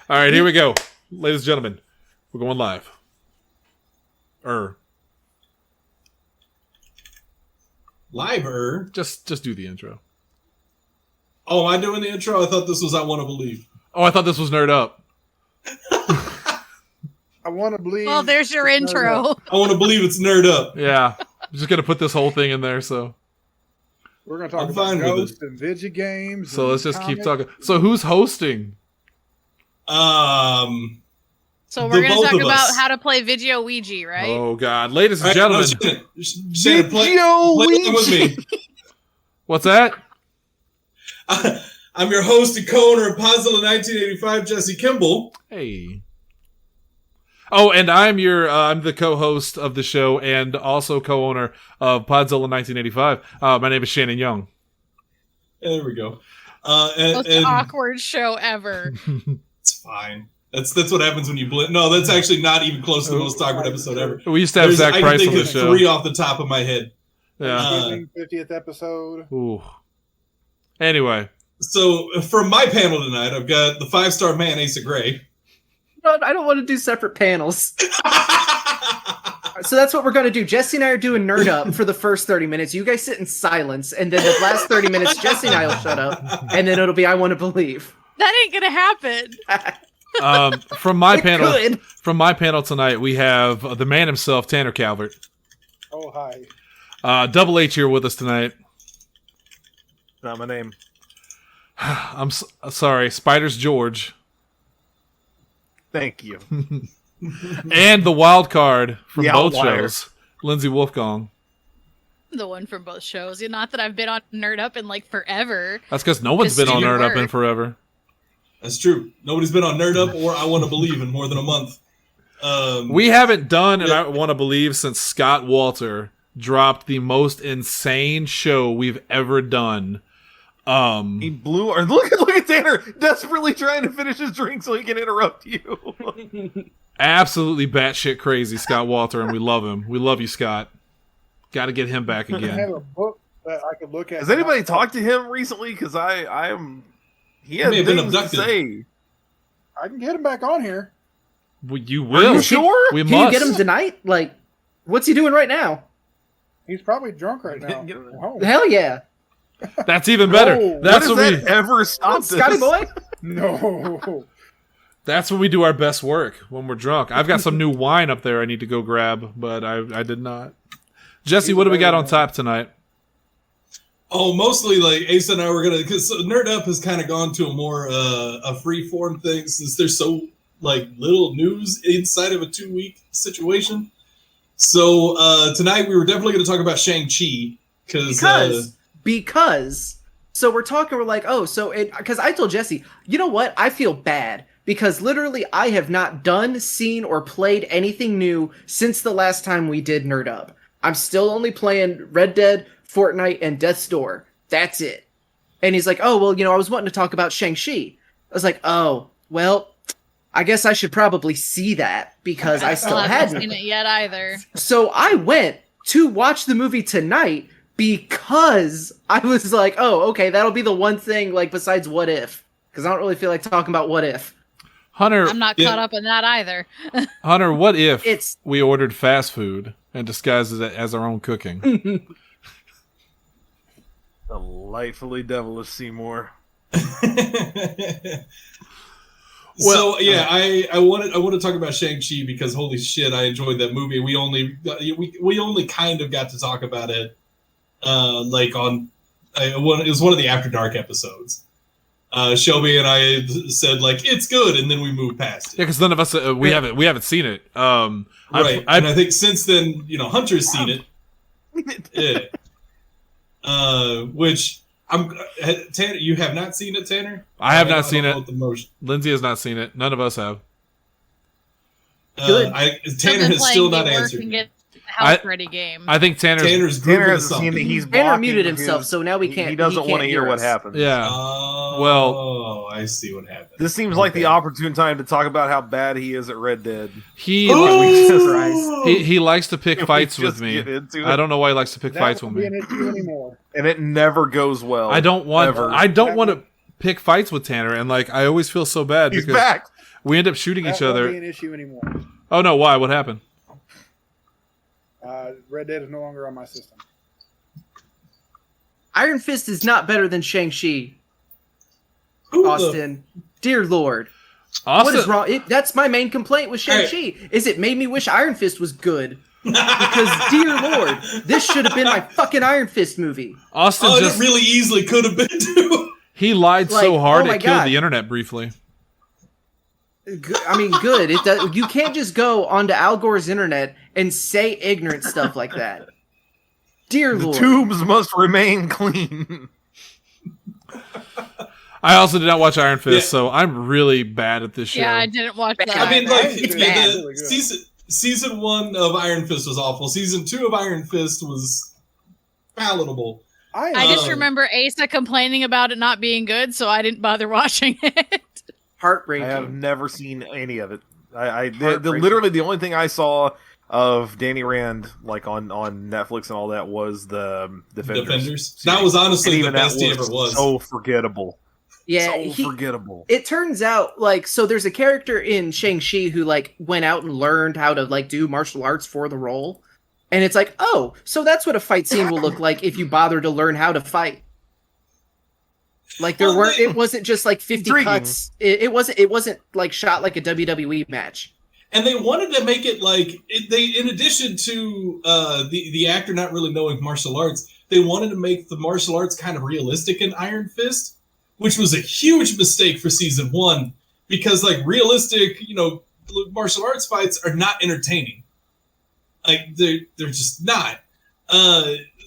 All right, here we go. Ladies and gentlemen, we're going live. Live-er? Just do the intro. Oh, am I doing the intro? I thought this was I Want to Believe. Oh, I thought this was Nerd Up. I want to believe. Well, there's your intro. I want to believe it's Nerd Up. Yeah. I'm just going to put this whole thing in there, so. We're going to talk I'm about fine with ghosts and video games. So and let's just keep comics. talking. So who's hosting? So The we're going both to talk of about us. how to play Video Ouija, right? Oh, God. Ladies and All right, gentlemen. no, Shannon, play along with me. What's that? I'm your host and co-owner of Podzilla 1985, Jesse Kimball. Hey. Oh, and I'm the co-host of the show and also co-owner of Podzilla 1985. My name is Shannon Young. There we go. Most And awkward show ever. it's fine. That's what happens when you blend. No, that's actually not even close to the most awkward episode ever. We used to have Zach I can Price think on the of show. 3 off the top of my head. Yeah. Thanksgiving 50th episode. Ooh. Anyway. So from my panel tonight, I've got the 5-star man, Asa Gray. No, I don't want to do separate panels. So that's what we're going to do. Jesse and I are doing Nerd Up for the first 30 minutes. You guys sit in silence, and then the last 30 minutes, Jesse and I will shut up, and then it'll be I Want to Believe. That ain't going to happen. From my It panel, could. from my panel tonight, we have the man himself, Tanner Calvert. Oh, hi. Double H here with us tonight. Not my name. I'm sorry, Spiders George, Thank you. and the wild card from The both outlier. shows, Lindsey Wolfgong. The one from both shows. Not that I've been on Nerd Up in like forever. That's because no one's Just been on do your Nerd Up in work. forever. That's true. Nobody's been on Nerd Up or I Want to Believe in more than a month. We haven't done, and Yeah. I want to believe, since Scott Walter dropped the most insane show we've ever done. He blew. Or look at Tanner desperately trying to finish his drink so he can interrupt you. Absolutely batshit crazy, Scott Walter, and we love him. We love you, Scott. Got to get him back I again. have a book that I could look at. Has anybody talked to him recently? Because I am. He has may have been things to abducted. say. I can get him back on here. Well, you will. you sure? We Can must. you get him tonight? Like, what's he doing right now? He's probably drunk right now. Get him. at home. Hell yeah. That's even better. No. That's What when does we. that ever stop this? Scotty boy? No. That's when we do our best work, when we're drunk. I've got some new wine up there I need to go grab, but I did not. Jesse, what do we got on top tonight? Oh, mostly like Asa and I were gonna, because Nerd Up has kind of gone to a more a free form thing since there's so like little news inside of a 2-week situation. So tonight we were definitely going to talk about Shang-Chi Because so we're talking, we're like, oh, so it, because I told Jesse, you know what? I feel bad because literally I have not done, seen, or played anything new since the last time we did Nerd Up. I'm still only playing Red Dead, Fortnite, and Death's Door. That's it. And he's like, oh, well, I was wanting to talk about Shang-Chi. I was like, oh, well, I guess I should probably see that because I still haven't hadn't. seen it yet either. So I went to watch the movie tonight because I was like, oh, okay, that'll be the one thing, like, besides What If. Because I don't really feel like talking about What If. Hunter, I'm not caught up in that either. Hunter, what if It's- we ordered fast food and disguised it as our own cooking? Delightfully devilish Seymour. So yeah, I want to talk about Shang-Chi because holy shit, I enjoyed that movie. We only kind of got to talk about it, like on it was one of the After Dark episodes. Shelby and I said like it's good, and then we moved past it. Yeah, because none of us we haven't seen it. Right, and I think since then, Hunter's seen it. Yeah. Which Tanner, you have not seen it, Tanner? I have not seen don't it. know the motion. Lindsay has not seen it. None of us have. Good. Tanner has still not answered. And me. get the house ready game. I think Tanner's Tanner grooving to hasn't seen something. it. He's Tanner blocking muted himself, his- so now we can't. He doesn't can't want to hear what us. happens. yeah. Oh, Well- I see what happened. This seems like the Okay. opportune time to talk about how bad he is at Red Dead. He Christ. he likes to pick Can we fights just with me. get into it? I don't know why he likes to pick That fights won't with be me. an issue anymore. And it never goes well. I don't want Ever. to pick fights with Tanner, and like I always feel so bad He's because back. we end up shooting each That won't other. be an issue anymore. Oh no, why? What happened? Red Dead is no longer on my system. Iron Fist is not better than Shang-Chi, Who the- Austin. Dear Lord. Austin, What is wrong? That's my main complaint with Shang-Chi, is it made me wish Iron Fist was good. Because, dear Lord, this should have been my fucking Iron Fist movie. Austin Oh, just it really easily could have been too. he lied so Like, hard oh my it killed God. the internet briefly. I mean, good. You can't just go onto Al Gore's internet and say ignorant stuff like that. Dear The Lord. tubes must remain clean. I also did not watch Iron Fist, Yeah. so I'm really bad at this show. Yeah, I didn't watch that. I mean, Iron like Fist is yeah, really good. season 1 of Iron Fist was awful. Season 2 of Iron Fist was palatable. I just Um, remember Asa complaining about it not being good, so I didn't bother watching it. I Heartbreaking. have never seen any of it. Heartbreaking. Literally the only thing I saw of Danny Rand like on Netflix and all that was the Defenders. That was honestly And the even that best he ever was. So forgettable. Yeah, So forgettable. it turns out, like, so there's a character in Shang-Chi who, like, went out and learned how to, like, do martial arts for the role. And it's like, oh, so that's what a fight scene will look like if you bother to learn how to fight. Like, Well, it wasn't just, like, 50 Intriguing. cuts. It wasn't, like, shot like a WWE match. And they wanted to make it like in addition to the actor not really knowing martial arts, they wanted to make the martial arts kind of realistic in Iron Fist, which was a huge mistake for season 1 because like realistic, martial arts fights are not entertaining. Like they're just not.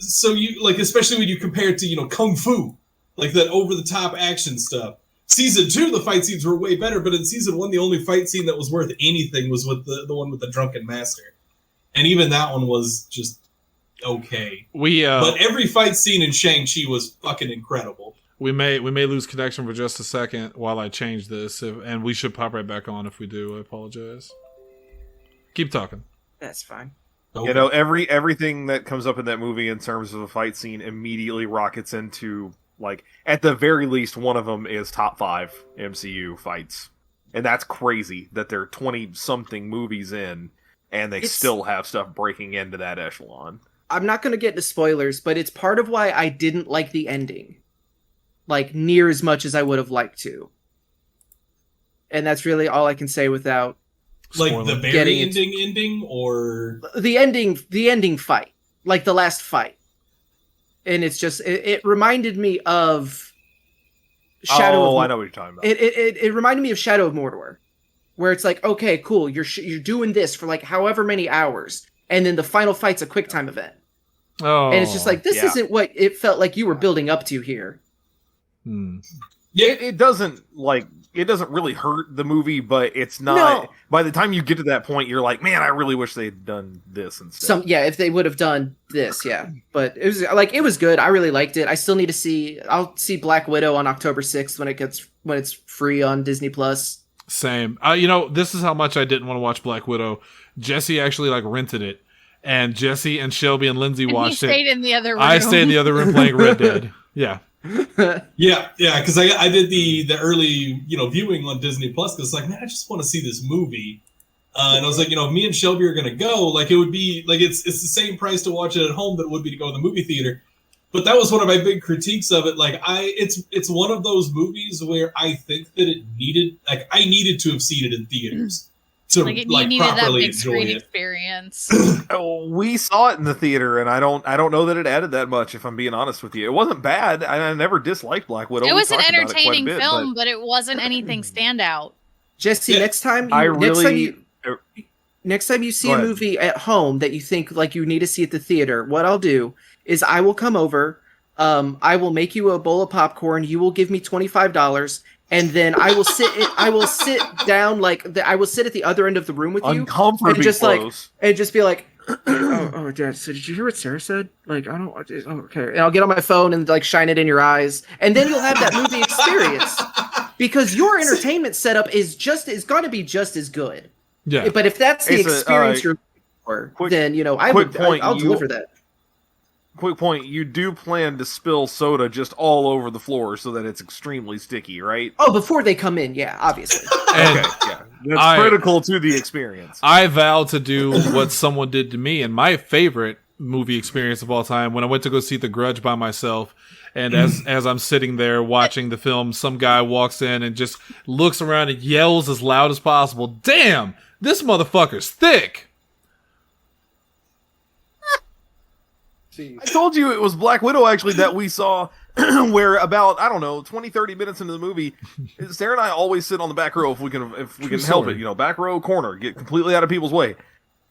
So you like especially when you compare it to kung fu, like that over the top action stuff. Season 2, the fight scenes were way better, but in season 1, the only fight scene that was worth anything was with the one with the drunken master, and even that one was just okay. But every fight scene in Shang-Chi was fucking incredible. We may lose connection for just a second while I change this, and we should pop right back on if we do. I apologize. Keep talking. That's fine. Okay. Everything that comes up in that movie in terms of a fight scene immediately rockets into, like, at the very least, one of them is top 5 MCU fights. And that's crazy that they're 20-something movies in, and they still have stuff breaking into that echelon. I'm not going to get into spoilers, but it's part of why I didn't like the ending. Like, near as much as I would have liked to. And that's really all I can say without Like Spoiler. the very Getting it. ending, or the ending fight, like the last fight. And it's just it reminded me of Shadow. I know what you're talking about. It reminded me of Shadow of Mordor, where it's like, okay, cool, you're doing this for like however many hours, and then the final fight's a quick time event, Oh, and it's just like this yeah. isn't what it felt like you were building up to here. yeah, It doesn't really hurt the movie, but it's not. No. By the time you get to that point, you're like, man, I really wish they'd done this instead. If they would have done this, yeah. But it was good. I really liked it. I still need to see. I'll see Black Widow on October 6th when it's free on Disney Plus. Same. This is how much I didn't want to watch Black Widow. Jesse actually rented it, and Jesse and Shelby and Lindsay And he watched stayed it. in the other room. I stayed in the other room playing Red Dead. Yeah. yeah, because I did the early viewing on Disney Plus because like, man, I just want to see this movie, and I was like, if me and Shelby are gonna go, like it would be like it's the same price to watch it at home that it would be to go to the movie theater. But that was one of my big critiques of it. Like it's one of those movies where I think that I needed to have seen it in theaters to you needed that properly big enjoy screen it. experience. We saw it in the theater, and I don't know that it added that much. If I'm being honest with you, it wasn't bad. I never disliked Black Widow. It We was an talked about it quite a entertaining bit, film, but it wasn't anything standout. Jesse, Yeah. next time I you see Go a ahead. movie at home that you think like you need to see at the theater, what I'll do is I will come over, I will make you a bowl of popcorn, you will give me $25, and then I will sit down I will sit at the other end of the room with you uncomfortably and just close. and just be like, oh, Dad. So did you hear what Sarah said? Like, I don't. Oh, okay. And I'll get on my phone and like shine it in your eyes, and then you'll have that movie experience because your entertainment setup is going to be just as good. Yeah. But if that's the It's experience you're looking for, quick- then quick point, I'll you- deliver that. quick point. You do plan to spill soda just all over the floor so that it's extremely sticky, right? Oh, before they come in, yeah, obviously. And Okay, yeah. That's critical to the experience. I vow to do what someone did to me, and my favorite movie experience of all time, when I went to go see The Grudge by myself, and as I'm sitting there watching the film, some guy walks in and just looks around and yells as loud as possible, "Damn, this motherfucker's thick!" I told you it was Black Widow, actually, that we saw where about, I don't know, 20, 30 minutes into the movie, Sarah and I always sit on the back row if we can help it. You know, back row, corner, get completely out of people's way.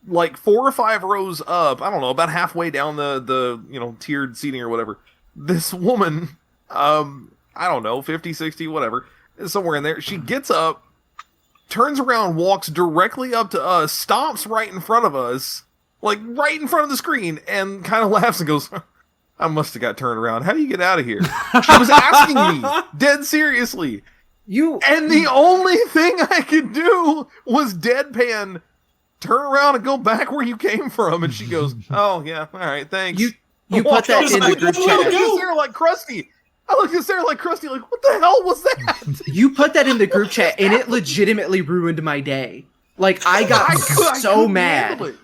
Like 4 or 5 rows up, I don't know, about halfway down the tiered seating or whatever, this woman, I don't know, 50, 60, whatever, somewhere in there, she gets up, turns around, walks directly up to us, stops right in front of us, like right in front of the screen, and kind of laughs and goes, "I must have got turned around. How do you get out of here?" She was asking me, dead seriously. And the only thing I could do was deadpan, turn around and go back where you came from. And she goes, "Oh, yeah, all right, thanks." You put that in the group chat. I looked at Sarah like Krusty. Like, what the hell was that? You put that in the group chat, and it legitimately ruined my day. Like, I got so mad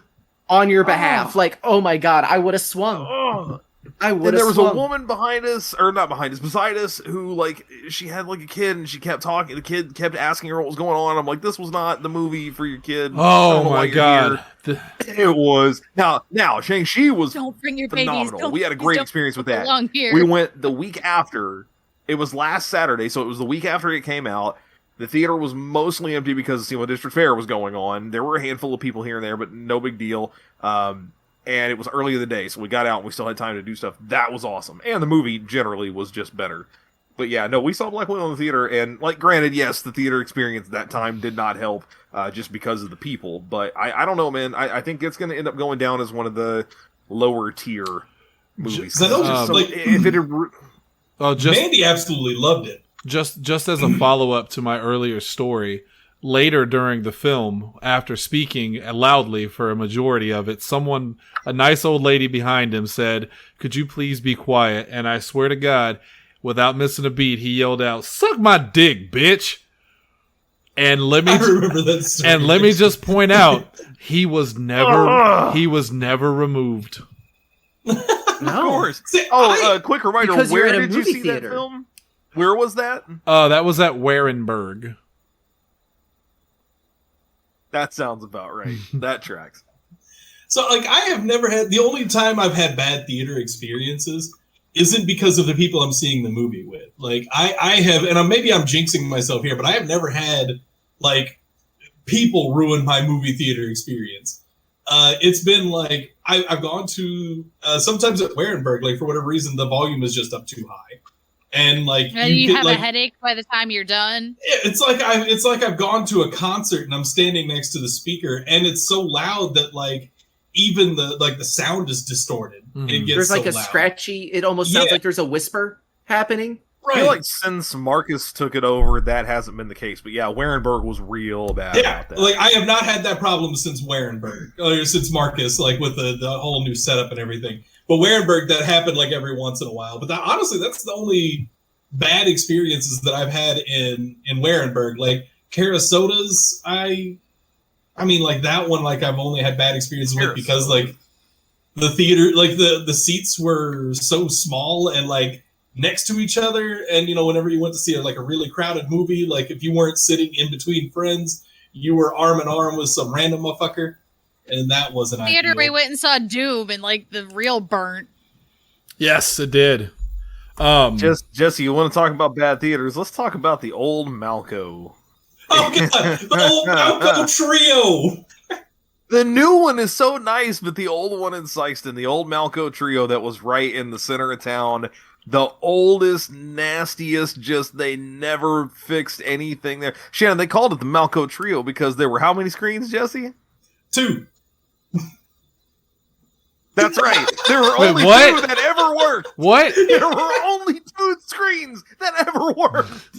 on your behalf. Like, oh my god, I would have swung. And there was a woman behind us, or not behind us, beside us, who, like, she had, like, a kid, and she kept talking. The kid kept asking her what was going on. I'm like, this was not the movie for your kid. Oh my god. It was. Now, Shang-Chi was Don't bring your phenomenal. babies. We had a great experience with that. Here. We went the week after. It was last Saturday, so it was the week after it came out. The theater was mostly empty because the SEMA District Fair was going on. There were a handful of people here and there, but no big deal. And it was early in the day, so we got out and we still had time to do stuff. That was awesome. And the movie generally was just better. But yeah, no, we saw Black Widow in the theater, and, like, granted, yes, the theater experience that time did not help just because of the people. But I don't know, man. I think it's going to end up going down as one of the lower tier movies. Mandy absolutely loved it. Just as a follow-up to my earlier story, later during the film, after speaking loudly for a majority of it, a nice old lady behind him said, "Could you please be quiet?" And I swear to God, without missing a beat, he yelled out, "Suck my dick, bitch!" And let me just point out, he was never removed. No. Of course. Quick reminder, Because where you're at a did you movie see theater. that film? Where was that? That was at Warenberg. That sounds about right. That tracks. So, like, I have never had, the only time I've had bad theater experiences isn't because of the people I'm seeing the movie with. Like, I have, and maybe I'm jinxing myself here, but I have never had, like, people ruin my movie theater experience. It's been like, I've gone to, sometimes at Warenberg, like, for whatever reason, the volume is just up too high. And, like, you have a headache by the time you're done. It's like I've gone to a concert and I'm standing next to the speaker and it's so loud that, like, even the sound is distorted. Mm-hmm. It gets There's like so a loud. scratchy. It almost sounds like there's a whisper happening. I feel like since Marcus took it over, that hasn't been the case. But yeah, Warenberg was real bad about that. Like, I have not had that problem since Warenberg, or since Marcus, like, with the whole new setup and everything. But Warenberg, that happened, like, every once in a while. But honestly, that's the only bad experiences that I've had in Warenberg. Like, Cara Sodas, I mean, like, that one, like, I've only had bad experiences with because, like, the theater, like, the seats were so small and, like, next to each other. And, you know, whenever you went to see a really crowded movie, like, if you weren't sitting in between friends, you were arm in arm with some random motherfucker. And that wasn't Theater, ideal. we went and saw Doom and, like, the real burnt. Yes, it did. Jesse, you want to talk about bad theaters? Let's talk about the old Malco. Oh, God! The old Malco trio! The new one is so nice, but the old one in Sykeston, the old Malco trio that was right in the center of town, the oldest, nastiest, just they never fixed anything there. Shannon, they called it the Malco trio because there were how many screens, Jesse? 2. That's right. There were only 2 that ever worked. What? There were only 2 screens that ever worked.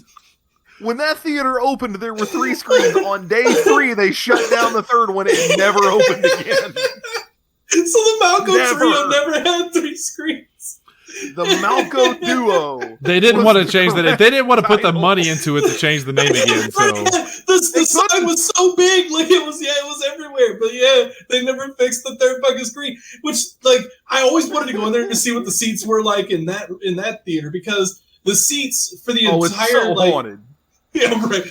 When that theater opened, there were 3 screens. On day 3, they shut down the third one and it never opened again. the Malcolm Never. trio never had 3 screens. The Malco duo. They didn't was want to the change the name. correct They didn't want to put the title. money into it to change the name again. So The sign was so big, like it was everywhere. But yeah, they never fixed the third fucking screen. Which, like, I always wanted to go in there to see what the seats were like in that theater, because the seats for the It's entire so like haunted. yeah, right.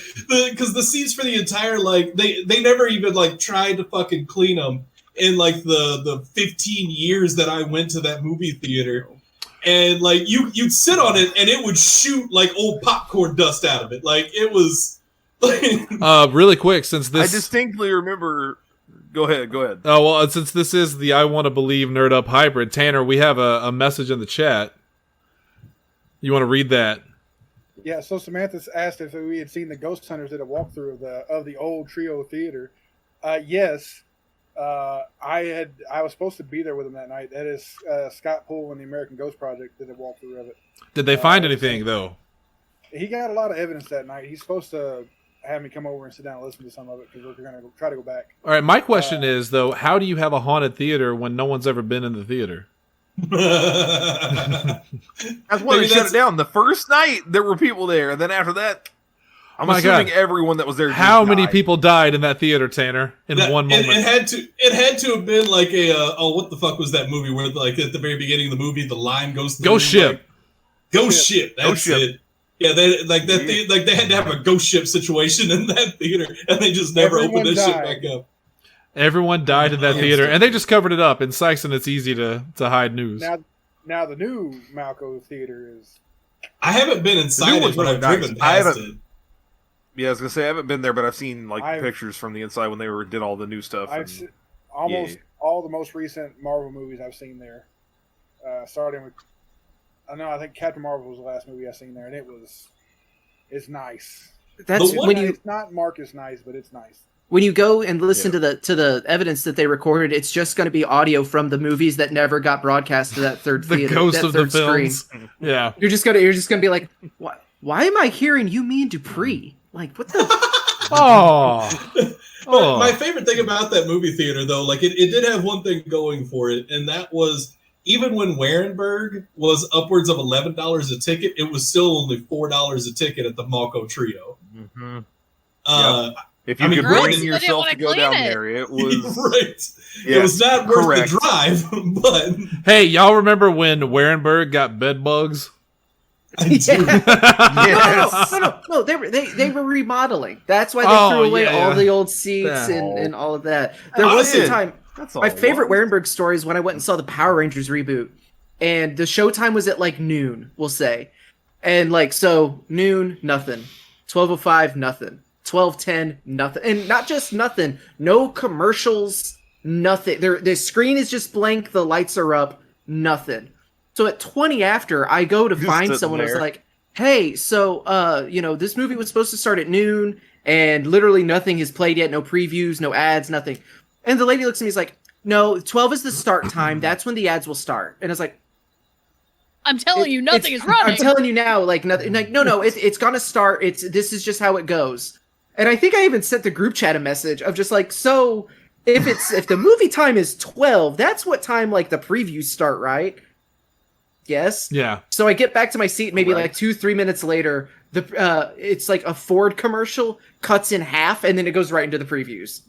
Because the seats for the entire like they never even like tried to fucking clean them in like the 15 years that I went to that movie theater. And like you'd sit on it and it would shoot like old popcorn dust out of it. Like it was like really quick, since I this distinctly remember. Go ahead. oh well, since this is the I Want to Believe Nerd Up hybrid, Tanner, we have a message in the chat. You want to read that? Yeah, so Samantha asked if we had seen the Ghost Hunters at a walkthrough of the old Trio Theater. Yes, I was supposed to be there with him that night. That is Scott Poole and the American Ghost Project did a walkthrough of it. Did they find anything though? He got a lot of evidence that night. He's supposed to have me come over and sit down and listen to some of it because we're going to try to go back. All right, my question is though, how do you have a haunted theater when no one's ever been in the theater? That's why they shut it down. The first night there were people there, and then after that, I'm My assuming God. everyone that was there. How just many died. people died in that theater, Tanner, in one moment? It had to have been like a what the fuck was that movie where like at the very beginning of the movie the line goes through Ghost ship. Ghost ship. That's Ghost ship. it. Yeah, they like that. Yeah. Like they had to have a ghost ship situation in that theater, and they just never Everyone opened that shit died. back up. Everyone died in that theater, and they just covered it up. In Sykes, and it's easy to hide news. Now the new Malco Theater is. I haven't been inside one's it, but really I've nice. driven I past haven't- it. Yeah, I was gonna say I haven't been there, but I've seen like I've- pictures from the inside when they did all the new stuff. I've and- seen almost yeah. all the most recent Marvel movies I've seen there. Starting with, I think Captain Marvel was the last movie I've seen there, and it's nice. That's But what- when you It's not Marcus nice, but it's nice. when you go and listen to the evidence that they recorded. It's just going to be audio from the movies that never got broadcast to that third The theater, ghost that of the third screen. films. Yeah. You're just gonna be like, why am I hearing you mean Dupree? Like what the? Oh. But my favorite thing about that movie theater, though, like it did have one thing going for it, and that was even when Warenberg was upwards of $11 a ticket, it was still only $4 a ticket at the Malco Trio. Mhm. I If you mean, could right, bring so they yourself to didn't go wanna down clean it. there, it was right. yeah, It was not worth correct. the drive, but Hey, y'all remember when Warenberg got bed bugs? I do. Yes. No. They were remodeling. That's why they Oh, threw away yeah. all the old seats Yeah. and all of that. There I was a did. time. That's all. My it favorite was. Warenberg story is when I went and saw the Power Rangers reboot, and the showtime was at like noon, we'll say, and like so noon, nothing, 12:05, nothing, 12:10, nothing, and not just nothing, no commercials, nothing. The screen is just blank, the lights are up, nothing. So at 20 after, I go to Just find sitting someone. I was there. like, hey, so this movie was supposed to start at noon, and literally nothing has played yet, no previews, no ads, nothing. And the lady looks at me, is like, no, 12 is the start time. That's when the ads will start. And it's like, I'm telling you, nothing is running. I'm telling you now, like nothing. Like, no, it's gonna start. This is just how it goes. And I think I even sent the group chat a message of just like, so if the movie time is 12, that's what time like the previews start, right? Yes. Yeah. So I get back to my seat maybe Right. like 2-3 minutes later. It's like a Ford commercial cuts in half and then it goes right into the previews.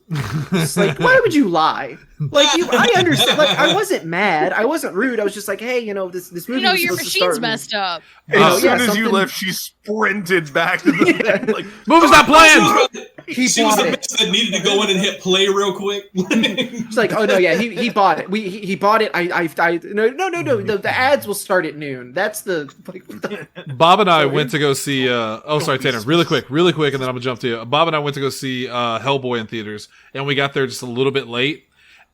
It's like, why would you lie? Like I understand. Like I wasn't mad. I wasn't rude. I was just like, hey, this movie. was Your supposed to machine's start. messed up. You know, As yeah, soon as you something- left, she sprinted back to the thing, like, Movie's not playing. He She was bought the it. bitch that needed to go in and hit play real quick. It's like, oh no, yeah, he bought it. He bought it. No. The ads will start at noon. That's the like. What the Bob and I went to go see. Sorry, Tanner. Really quick, and then I'm gonna jump to you. Bob and I went to go see Hellboy in theaters, and we got there just a little bit late,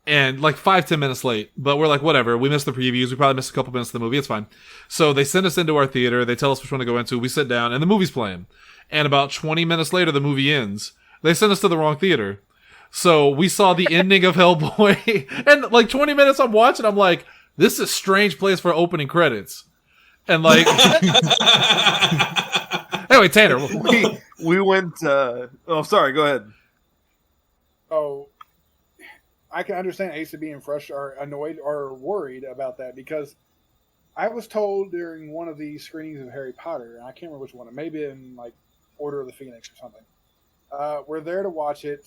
and like 5-10 minutes late. But we're like, whatever. We missed the previews. We probably missed a couple minutes of the movie. It's fine. So they send us into our theater. They tell us which one to go into. We sit down, and the movie's playing. And about 20 minutes later, the movie ends. They sent us to the wrong theater. So we saw the ending of Hellboy, and like 20 minutes I'm watching, I'm like, this is a strange place for opening credits. And like, anyway, Tanner. we went. Oh, sorry. Go ahead. Oh, I can understand Asa being frustrated or annoyed or worried about that, because I was told during one of the screenings of Harry Potter, and I can't remember which one, maybe in like Order of the Phoenix or something. We're there to watch it.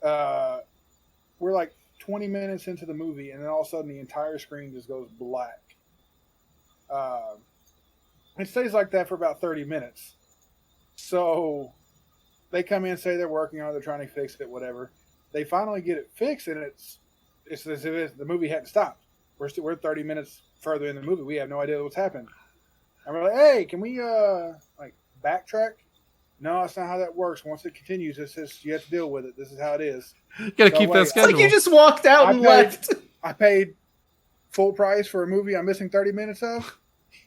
We're like 20 minutes into the movie, and then all of a sudden the entire screen just goes black. It stays like that for about 30 minutes. So they come in, say they're working on it, they're trying to fix it, whatever. They finally get it fixed, and it's as if the movie hadn't stopped. We're 30 minutes further in the movie. We have no idea what's happened. And we're like, hey, can we like backtrack? No, that's not how that works. Once it continues, it's just, you have to deal with it. This is how it is. You gotta keep that schedule. It's like you just walked out and left. I paid full price for a movie I'm missing 30 minutes of.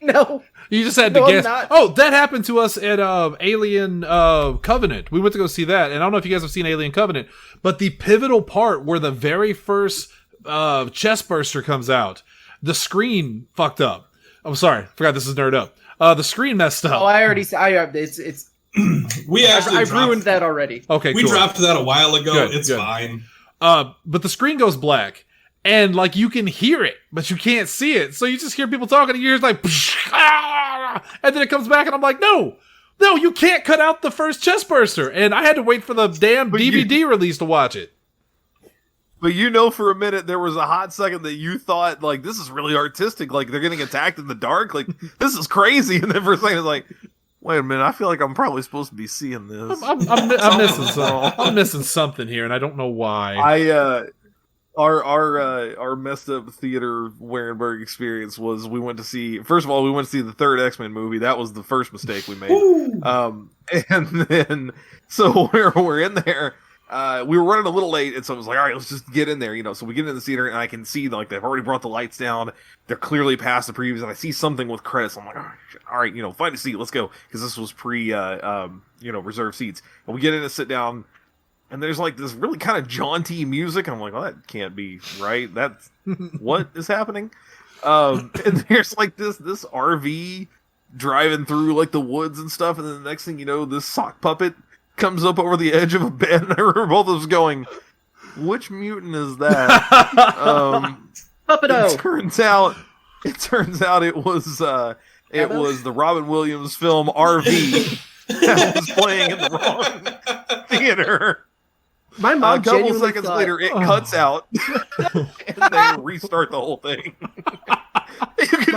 No. You just had to guess. Oh, that happened to us at Alien Covenant. We went to go see that, and I don't know if you guys have seen Alien Covenant, but the pivotal part where the very first chest burster comes out, the screen fucked up. I'm sorry, forgot this is Nerd Up. The screen messed up. Oh, I already said it's. I've ruined that already. Okay, we dropped that a while ago. Good. Fine. But the screen goes black. And, like, you can hear it, but you can't see it. So you just hear people talking, and you're just like, and then it comes back, and I'm like, no, you can't cut out the first chest burster. And I had to wait for the damn DVD release to watch it. But for a minute, there was a hot second that you thought, like, this is really artistic. Like, they're getting attacked in the dark. Like, this is crazy. And then for a second, it's like, wait a minute, I feel like I'm probably supposed to be seeing this. I'm missing something. I'm missing something here, and I don't know why. Our messed up theater Warenberg experience was we went to see the third X-Men movie. That was the first mistake we made. And then so we're in there. We were running a little late, and so I was like, all right, let's just get in there, So we get in the theater, and I can see like they've already brought the lights down. They're clearly past the previews, and I see something with credits. I'm like, all right, find a seat, let's go, because this was pre reserved seats. And we get in and sit down. And there's like this really kind of jaunty music, and I'm like, well, that can't be right. That's what is happening. And there's like this RV driving through like the woods and stuff, and then the next thing you know, this sock puppet comes up over the edge of a bed, and I remember both of us going, "Which mutant is that?" Puppeto. It turns out it was the Robin Williams film RV that was playing in the wrong theater. My mom a couple seconds later, it cuts out, and they restart the whole thing. You can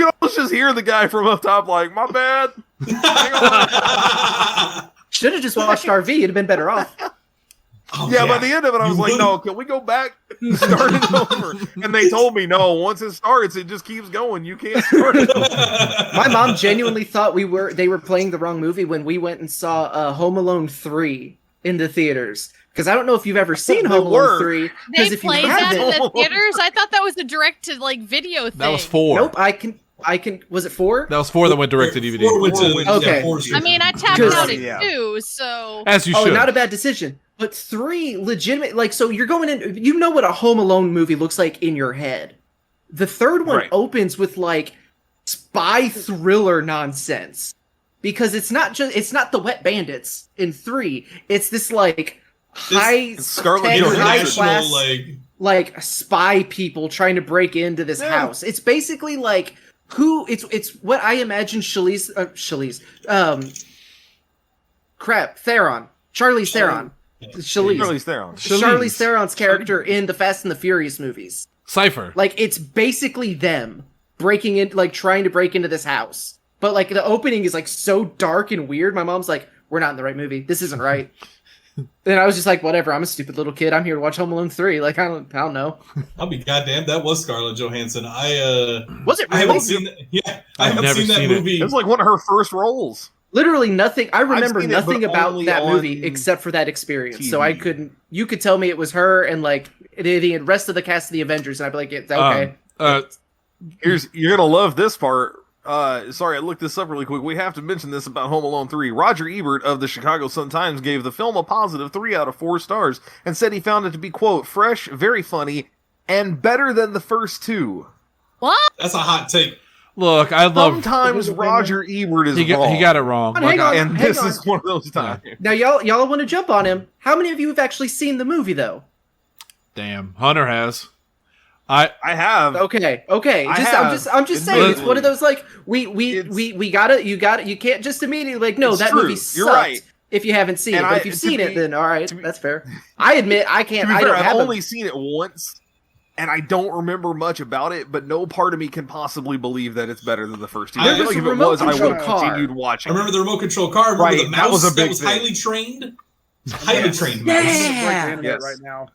almost just hear the guy from up top like, "My bad." Should have just watched RV. It'd have been better off. By the end of it, I was like, "No, can we go back and start it over?" And they told me, "No, once it starts, it just keeps going. You can't start it over." My mom genuinely thought they were playing the wrong movie when we went and saw Home Alone 3 in the theaters. Because I don't know if you've ever seen Home Alone 3. They played that in the theaters? I thought that was a direct-to-video thing. That was 4. Nope, I can. Was it 4? That was 4 that went direct to DVD. Okay. I mean, I tapped out at 2, so... As you should. Oh, not a bad decision. But 3, legitimate... so you're going in... You know what a Home Alone movie looks like in your head. The third one opens with, spy thriller nonsense. Because it's not the Wet Bandits in 3. It's this, high class, spy people trying to break into this house. It's basically it's what I imagine Charlize Theron's character in the Fast and the Furious movies. Cypher. It's basically them breaking in, trying to break into this house. But the opening is so dark and weird. My mom's like, "We're not in the right movie. This isn't right." And I was just like, whatever, I'm a stupid little kid. I'm here to watch Home Alone 3. I don't know. I'll be goddamn, that was Scarlett Johansson. Was it really? I haven't seen that movie. It was one of her first roles. Literally nothing. I remember nothing about that movie except for that experience. TV. So you could tell me it was her and the rest of the cast of the Avengers, and I'd be like, it's okay. You're going to love this part. Sorry, I looked this up really quick. We have to mention this about Home Alone 3. Roger Ebert of the Chicago Sun-Times gave the film a positive 3 out of 4 stars and said he found it to be, quote, fresh, very funny, and better than the first 2. What? That's a hot take. Look, I love... Sometimes Roger Ebert is wrong. He got it wrong. Hang on. This is one of those times. Now, y'all want to jump on him. How many of you have actually seen the movie, though? Damn, Hunter has. I have. Okay. I'm just saying it's one of those like we gotta you can't just immediately like no, It's that true. movie You're sucked right. if you haven't seen it. And But if you've seen it, then all right, to be- that's fair. I admit I can't. To be I fair, don't I've have only seen it once, and I don't remember much about it. But no part of me can possibly believe that it's better than the first two. There I feel was like a if it remote was, I would have control car. continued I watching. remember the remote control car. I remember Right, the that mouse was a big that was thing. highly trained. Highly trained mouse. I'm gonna break the Yeah. internet Yes. right now.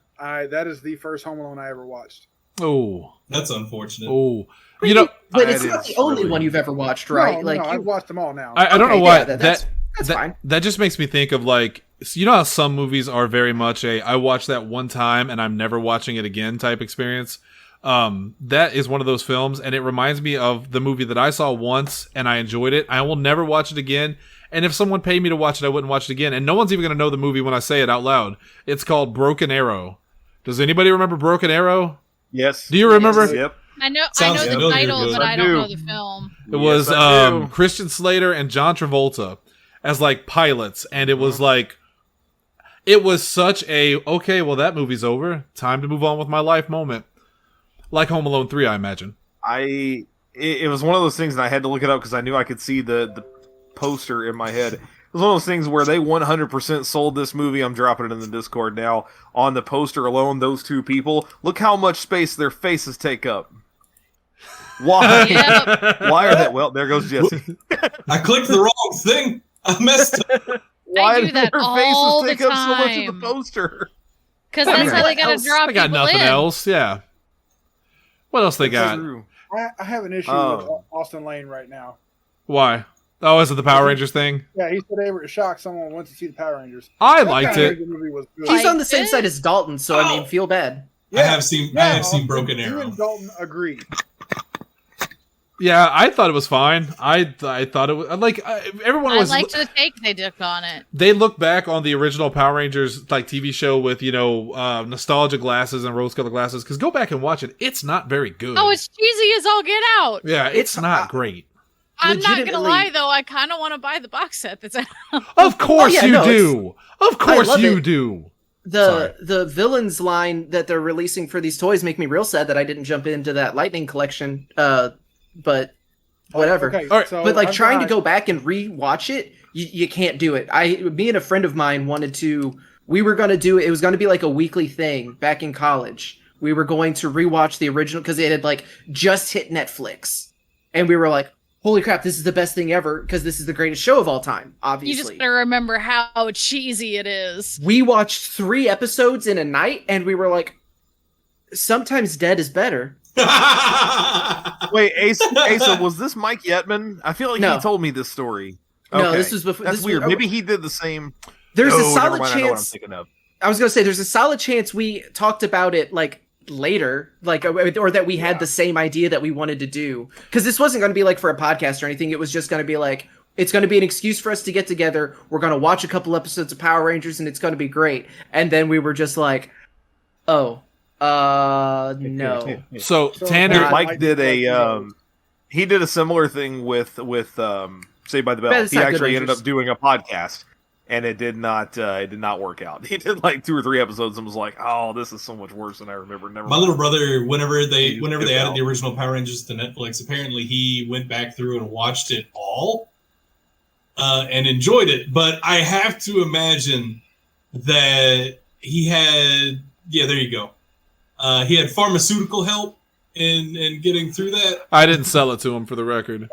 That is the first Home Alone I ever watched. Oh, That's unfortunate. oh. You know, but That it's not is the only really- one you've ever watched, right? No, like no, you, I've watched them all now. I don't know Okay, why yeah, that's fine. that just makes me think of like, so you know how some movies are very much I watched that one time and I'm never watching it again type experience. That is one of those films, and it reminds me of the movie that I saw once and I enjoyed it. I will never watch it again. And if someone paid me to watch it, I wouldn't watch it again. And no one's even going to know the movie when I say it out loud. It's called Broken Arrow. Does anybody remember Broken Arrow? Yes. Do you remember? Yep. I know Sounds the familiar, title, dude. but I don't I know do. the film. It was Yes, I do. Christian Slater and John Travolta as like pilots, and it was like it was such a okay, well that movie's over, time to move on with my life moment. Like Home Alone 3, I imagine. It was one of those things, and I had to look it up because I knew I could see the poster in my head. It was one of those things where they 100% sold this movie. I'm dropping it in the Discord now. On the poster alone, those two people, look how much space their faces take up. Why? Yep. Why are they? Well, there goes Jesse. I clicked the wrong thing. I messed up. Why do that their all the faces take up so much of time. the poster? Because that's how they What gotta else? draw I got people nothing in. else. Yeah. What else they got? True. I have an issue Oh. with Austin Lane right now. Why? Oh, is it the Power Rangers thing? Yeah, he said they were shocked someone went to see the Power Rangers. I That liked Power it. Ranger movie was good. He's on the Liked same it? side as Dalton, so I mean, feel bad. I have seen Austin, Broken You Arrow. and Dalton agree. Yeah, I thought it was fine. I thought it was like everyone I was. liked the take they took on it. They look back on the original Power Rangers like TV show with nostalgia glasses and rose-colored glasses. Because go back and watch it; it's not very good. Oh, it's cheesy as all get out. yeah, it's it's- not great. I'm not gonna Legitimately- lie though, I kind of want to buy the box set that's out. Of course yeah, you no, do. Of course love you it. do. The villains line that they're releasing for these toys make me real sad that I didn't jump into that Lightning collection. But whatever. Okay, All right, so But like I've trying to got- go back and re-watch it, you can't do it. Me and a friend of mine wanted to. We were gonna do it. It was gonna be like a weekly thing back in college. We were going to rewatch the original because it had like just hit Netflix, and we were like, "Holy crap, this is the best thing ever!" Because this is the greatest show of all time. You Obviously, just gotta remember how cheesy it is. we watched 3 episodes in a night, and we were like, "Sometimes dead is better." Wait, Asa, was this Mike Yetman? I feel like No. he told me this story. No, Okay. this was before. That's this weird. Was, Maybe he did the same. there's No, a never solid mind, I know what I'm chance. thinking of. I was gonna say there's a solid chance we talked about it like later, like or that we had the same idea that we wanted to do, because this wasn't going to be like for a podcast or anything. It was just going to be like it's going to be an excuse for us to get together. We're going to watch a couple episodes of Power Rangers and it's going to be great. And then we were just like, oh, no. So So Tanner, God. Mike did he did a similar thing with Saved by the Bell. But it's He not Good actually ended Rangers. up doing a podcast, and it did not work out. He did like 2 or 3 episodes and was like, "Oh, this is so much worse than I remember." Never. My mind. little brother, whenever they Good added bell. the original Power Rangers to Netflix, apparently he went back through and watched it all and enjoyed it. But I have to imagine that he had, yeah, there you go. He had pharmaceutical help in getting through that. I didn't sell it to him for the record.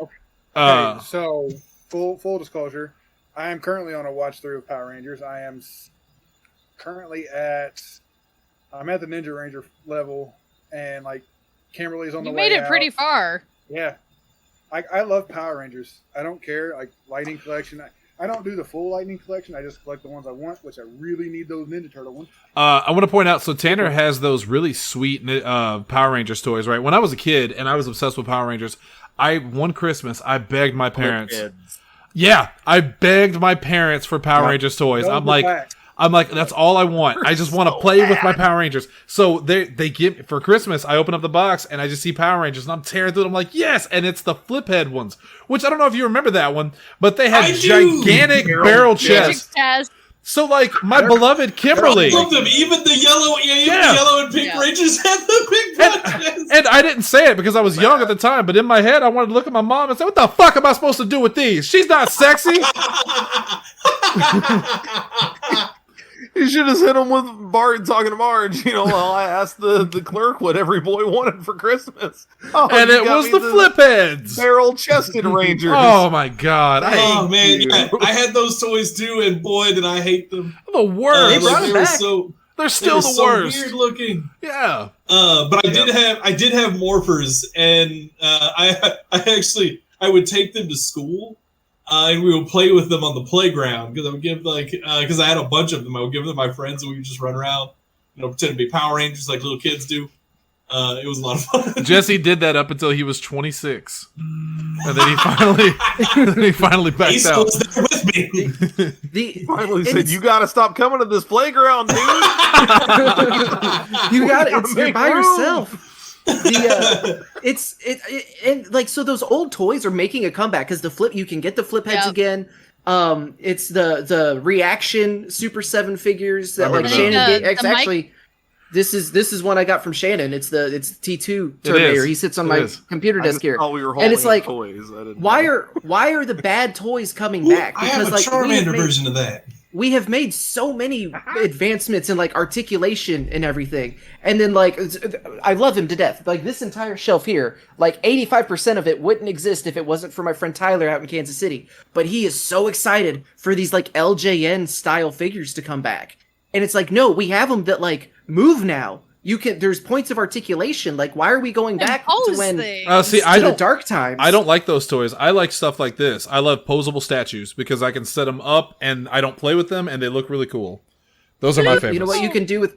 Okay, so full disclosure, I am currently on a watch through of Power Rangers. I am currently I'm at the Ninja Ranger level, and like Kimberly's on the You way made it out. pretty far. Yeah, I love Power Rangers. I don't care like Lightning Collection. I don't do the full Lightning Collection. I just collect the ones I want, which I really need those Ninja Turtle ones. I want to point out, so Tanner has those really sweet Power Rangers toys, right? When I was a kid and I was obsessed with Power Rangers, one Christmas I begged my parents. Yeah, I begged my parents for Power Rangers toys. Those I'm are like, back. that's all I want. I just want to play with my Power Rangers. So they give for Christmas. I open up the box and I just see Power Rangers and I'm tearing through it. I'm like, yes, and it's the flip head ones, which I don't know if you remember that one, but they had I do. gigantic barrel chests. Magic Test. So, like, my beloved Kimberly. I loved them. Even the yellow, the yellow and pink Rangers had the big punches. And I didn't say it because I was young at the time, but in my head, I wanted to look at my mom and say, what the fuck am I supposed to do with these? She's not sexy. You should have sent him with Bart talking to Marge. You know, well, I asked the clerk what every boy wanted for Christmas. Oh, and it was the flip heads. Barrel-chested Rangers. Oh, my God. Oh, man. Yeah, I had those toys, too, and boy, did I hate them. The worst. They brought them back. They're still the worst. Weird looking. Yeah. But I did have morphers, and I would take them to school. And we would play with them on the playground because I would give because I had a bunch of them. I would give them to my friends and we would just run around, pretend to be Power Rangers like little kids do. It was a lot of fun. Jesse did that up until he was 26, and then he finally backed out. Was there with me. He finally said, "You got to stop coming to this playground, dude. You got it. You're by yourself." And like, so those old toys are making a comeback because you can get the flip heads again. It's the reaction Super 7 figures that like Shannon gets. Actually, this is one I got from Shannon. It's T2 Terminator. He sits on my computer desk here, and it's like, toys. why are the bad toys coming back? Because I have a Charmander version of that. We have made so many advancements in like articulation and everything. And then like, I love him to death. Like this entire shelf here, like 85% of it wouldn't exist if it wasn't for my friend Tyler out in Kansas City. But he is so excited for these like LJN style figures to come back. And it's like, no, we have them that like move now. There's points of articulation. Like, why are we going back to when the dark times? I don't like those toys. I like stuff like this. I love posable statues because I can set them up and I don't play with them and they look really cool. Those are my favorites. You know what you can do with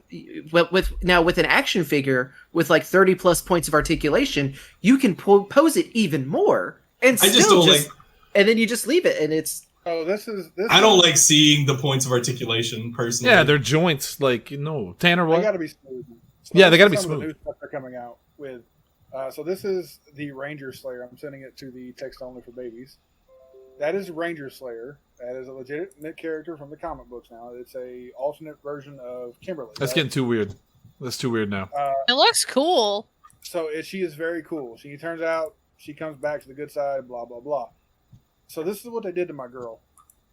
an action figure with like 30 plus points of articulation, you can pose it even more and and then you just leave it and it's. Oh, this I don't like seeing the points of articulation personally. Yeah, their joints, like Tanner. What? They gotta be smooth. Yeah, they gotta be smooth. smooth. The new stuff they're coming out with. So this is the Ranger Slayer. I'm sending it to the text only for babies. That is Ranger Slayer. That is a legitimate character from the comic books now. It's a alternate version of Kimberly. That's getting too weird. That's too weird now. It looks cool. So she is very cool. She turns out she comes back to the good side. Blah blah blah. So this is what they did to my girl,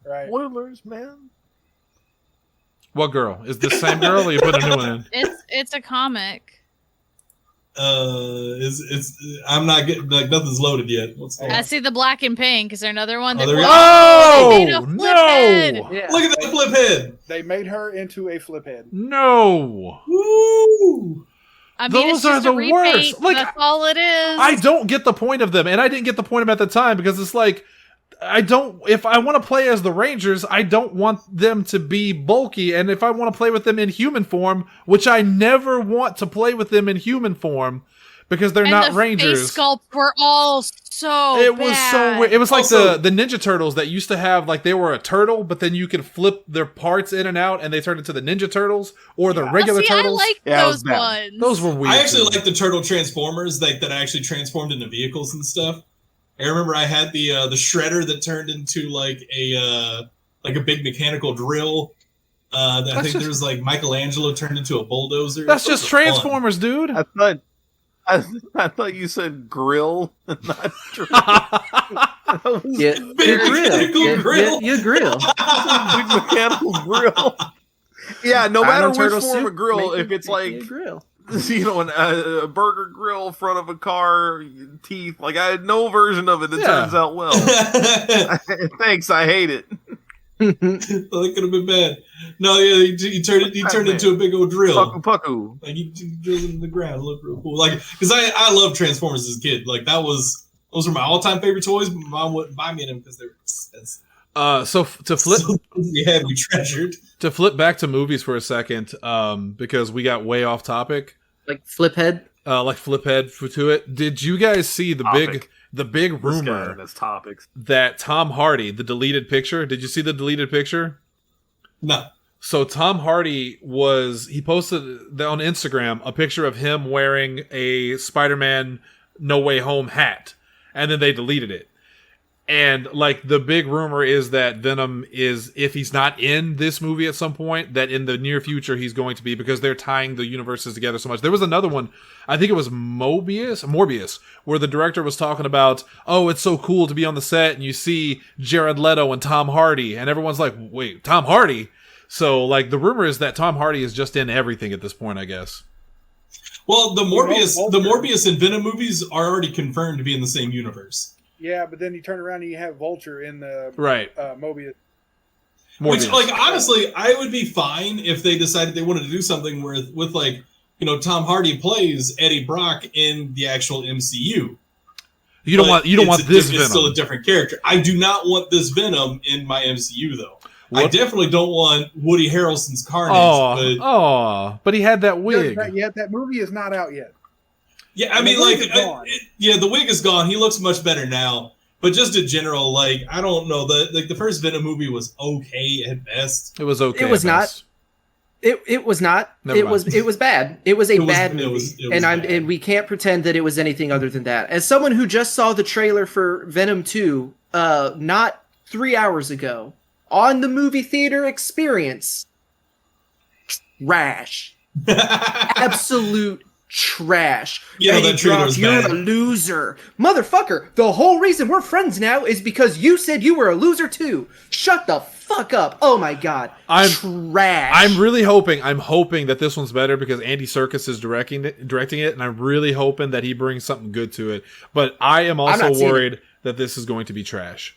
right? Spoilers, man. What girl? Is this the same girl or you put a new one in? It's a comic. I'm not getting nothing's loaded yet. What's going on? I see the black and pink. Is there another one? Oh, That no! Yeah. Look at that flip head. They made her into a flip head. No! Woo! I mean, Those it's are just the a repaint. worst. Like, That's all it is. I don't get the point of them, and I didn't get the point of them at the time because it's like, if I want to play as the Rangers, I don't want them to be bulky, and if I want to play with them in human form, which I never want to play with them in human form, because they're not the Rangers. Face sculpts were all so It was so weird. It was like Also- the Ninja Turtles that used to have, like, they were a turtle, but then you could flip their parts in and out, and they turned into the Ninja Turtles or the regular turtles. I like those ones. Those were weird. I actually too. like the turtle transformers that actually transformed into vehicles and stuff. I remember I had the shredder that turned into like a big mechanical drill. I think there was like Michelangelo turned into a bulldozer. That's just Transformers, dude. I thought you said grill, not drill. Yeah, Big mechanical grill. You grill. Big mechanical grill. Yeah, no matter which form of grill, if it's like grill. a burger grill in front of a car, teeth. Like I had no version of it that turns out well. Thanks, I hate it. Well, that could have been bad. No, yeah, he turned into a big old drill. Pucku. Like he drills into the ground. It looked real cool. Like because I loved Transformers as a kid. Like those were my all-time favorite toys. But my mom wouldn't buy me them because they were expensive. So to flip, we treasured. To flip back to movies for a second, because we got way off topic. Like Fliphead? Like Fliphead to it. Did you guys see the big rumor that Tom Hardy, the deleted picture? Did you see the deleted picture? No. So Tom Hardy he posted on Instagram a picture of him wearing a Spider-Man No Way Home hat, and then they deleted it. And like the big rumor is that Venom is, if he's not in this movie at some point, that in the near future he's going to be, because they're tying the universes together so much. There was another one, I think it was Morbius, where the director was talking about, oh, it's so cool to be on the set and you see Jared Leto and Tom Hardy, and everyone's like, wait, Tom Hardy? So like the rumor is that Tom Hardy is just in everything at this point, I guess. Well, the Morbius and Venom movies are already confirmed to be in the same universe. Yeah, but then you turn around and you have Vulture in the Morbius. Which, like, honestly, I would be fine if they decided they wanted to do something with like, you know, Tom Hardy plays Eddie Brock in the actual MCU. You don't want this Venom. It's still a different character. I do not want this Venom in my MCU though. What? I definitely don't want Woody Harrelson's Carnage. But he had that wig. That movie is not out yet. Yeah, I mean, like, the wig is gone. He looks much better now. But just in general, like, I don't know. The first Venom movie was okay at best. It was okay. It was not. It was not. It was bad. It was a bad movie, and we can't pretend that it was anything other than that. As someone who just saw the trailer for Venom 2, not 3 hours ago, on the movie theater experience, trash, absolute trash. Yeah, that trailer was You're bad. a loser, motherfucker. The whole reason we're friends now is because you said you were a loser too. Shut the fuck up. Oh my god, trash. I'm hoping that this one's better because Andy Serkis is directing it, and I'm really hoping that he brings something good to it. But I am also worried that this is going to be trash.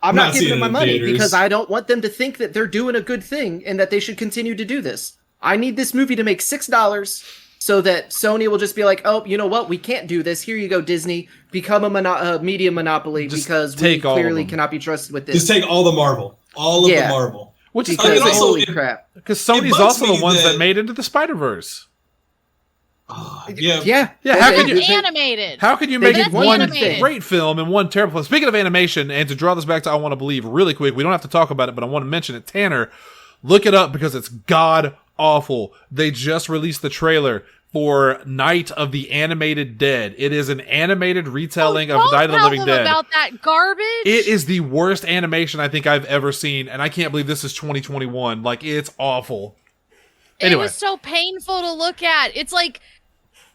I'm not giving them my money because I don't want them to think that they're doing a good thing and that they should continue to do this. I need this movie to make $6 so that Sony will just be like, oh, you know what? We can't do this. Here you go, Disney. Become a media monopoly because we clearly cannot be trusted with this. Just take all the Marvel. All of the Marvel. Which is crazy. Holy crap. Because Sony's also the ones that made Into the Spider-Verse. Yeah. How could you animated? How could you make one animated. great film and one terrible film? Speaking of animation, and to draw this back to I Want to Believe really quick, we don't have to talk about it, but I want to mention it. Tanner, look it up because it's god awful. They just released the trailer for Night of the Animated Dead. It is an animated retelling of Night of the Living Dead. About that garbage. It is the worst animation I think I've ever seen, and I can't believe this is 2021. Like, it's awful. Anyway. It was so painful to look at. It's like,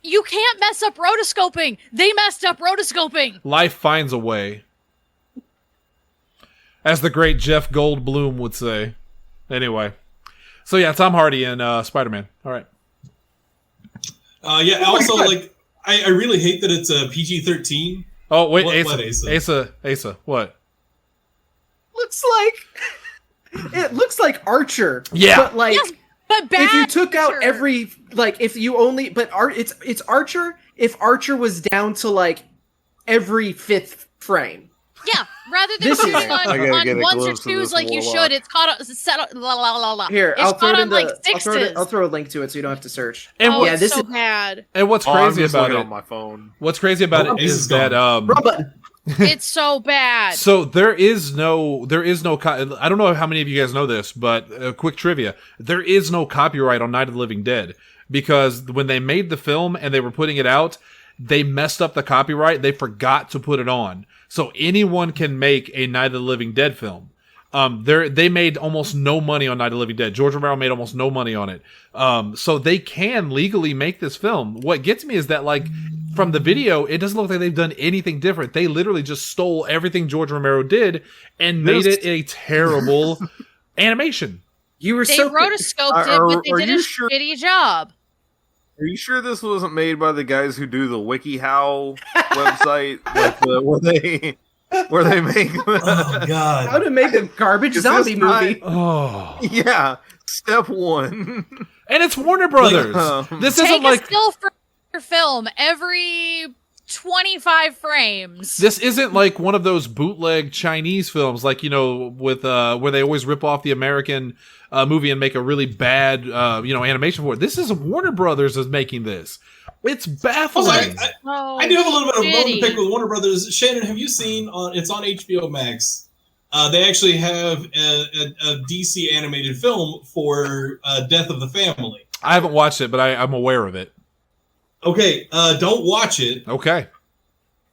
you can't mess up rotoscoping. They messed up rotoscoping. Life finds a way. As the great Jeff Goldblum would say. Anyway. So yeah, Tom Hardy and Spider-Man. All right. Also, like, I really hate that it's a PG-13. Oh, wait, Asa, what? It looks like Archer. Yeah. But like, yes, but bad if you took out Archer. every, like, if you only, but it's Archer if Archer was down to like every 5th frame. Yeah, rather than This is- shooting on ones or twos like you should, it's caught on Here, it's I'll throw caught it on in like the. sixes. I'll throw a link to it so you don't have to search. And oh, yeah, it's this so is bad. And what's I'm crazy just about looking it? on my phone. What's crazy about it is that wrong button. It's so bad. So there is no. I don't know how many of you guys know this, but quick trivia: there is no copyright on Night of the Living Dead because when they made the film and they were putting it out, they messed up the copyright. They forgot to put it on, so anyone can make a Night of the Living Dead film. They made almost no money on Night of the Living Dead. George Romero made almost no money on it. So they can legally make this film. What gets me is that, like, from the video, it doesn't look like they've done anything different. They literally just stole everything George Romero did and made it a terrible animation. You were They so rotoscoped it, but they are did a you sure- shitty job. Are you sure this wasn't made by the guys who do the WikiHow website, like where they make? Oh god! How to make a garbage Is zombie this not- movie? Oh, Yeah, step one. and it's Warner Brothers. This Take isn't like a still for your film every 25 frames. This isn't like one of those bootleg Chinese films, like, you know, with where they always rip off the American movie and make a really bad animation for it. This is Warner Brothers is making this. It's baffling. I do have a little bit of a bone to shitty. pick with Warner Brothers. Shannon, have you seen it's on HBO Max? They actually have a DC animated film for Death of the Family. I haven't watched it, but I'm aware of it. Okay, don't watch it. Okay.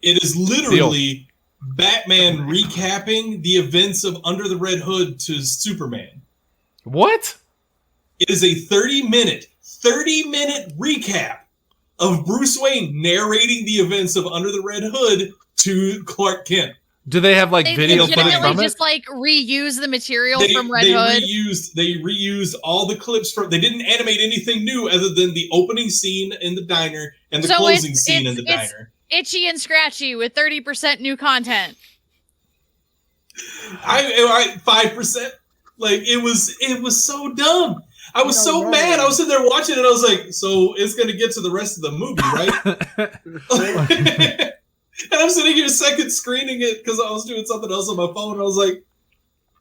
It is literally Batman recapping the events of Under the Red Hood to Superman. What? It is a 30-minute recap of Bruce Wayne narrating the events of Under the Red Hood to Clark Kent. Do they have like video footage from it? Just like reuse the material from Red Hood. They reused all the clips from. They didn't animate anything new other than the opening scene in the diner and the closing scene in the diner. Itchy and scratchy with 30% new content. I 5%. Like it was so dumb. I was so mad. I was sitting there watching it. I was like, so it's going to get to the rest of the movie, right? And I'm sitting here second screening it because I was doing something else on my phone. And I was like,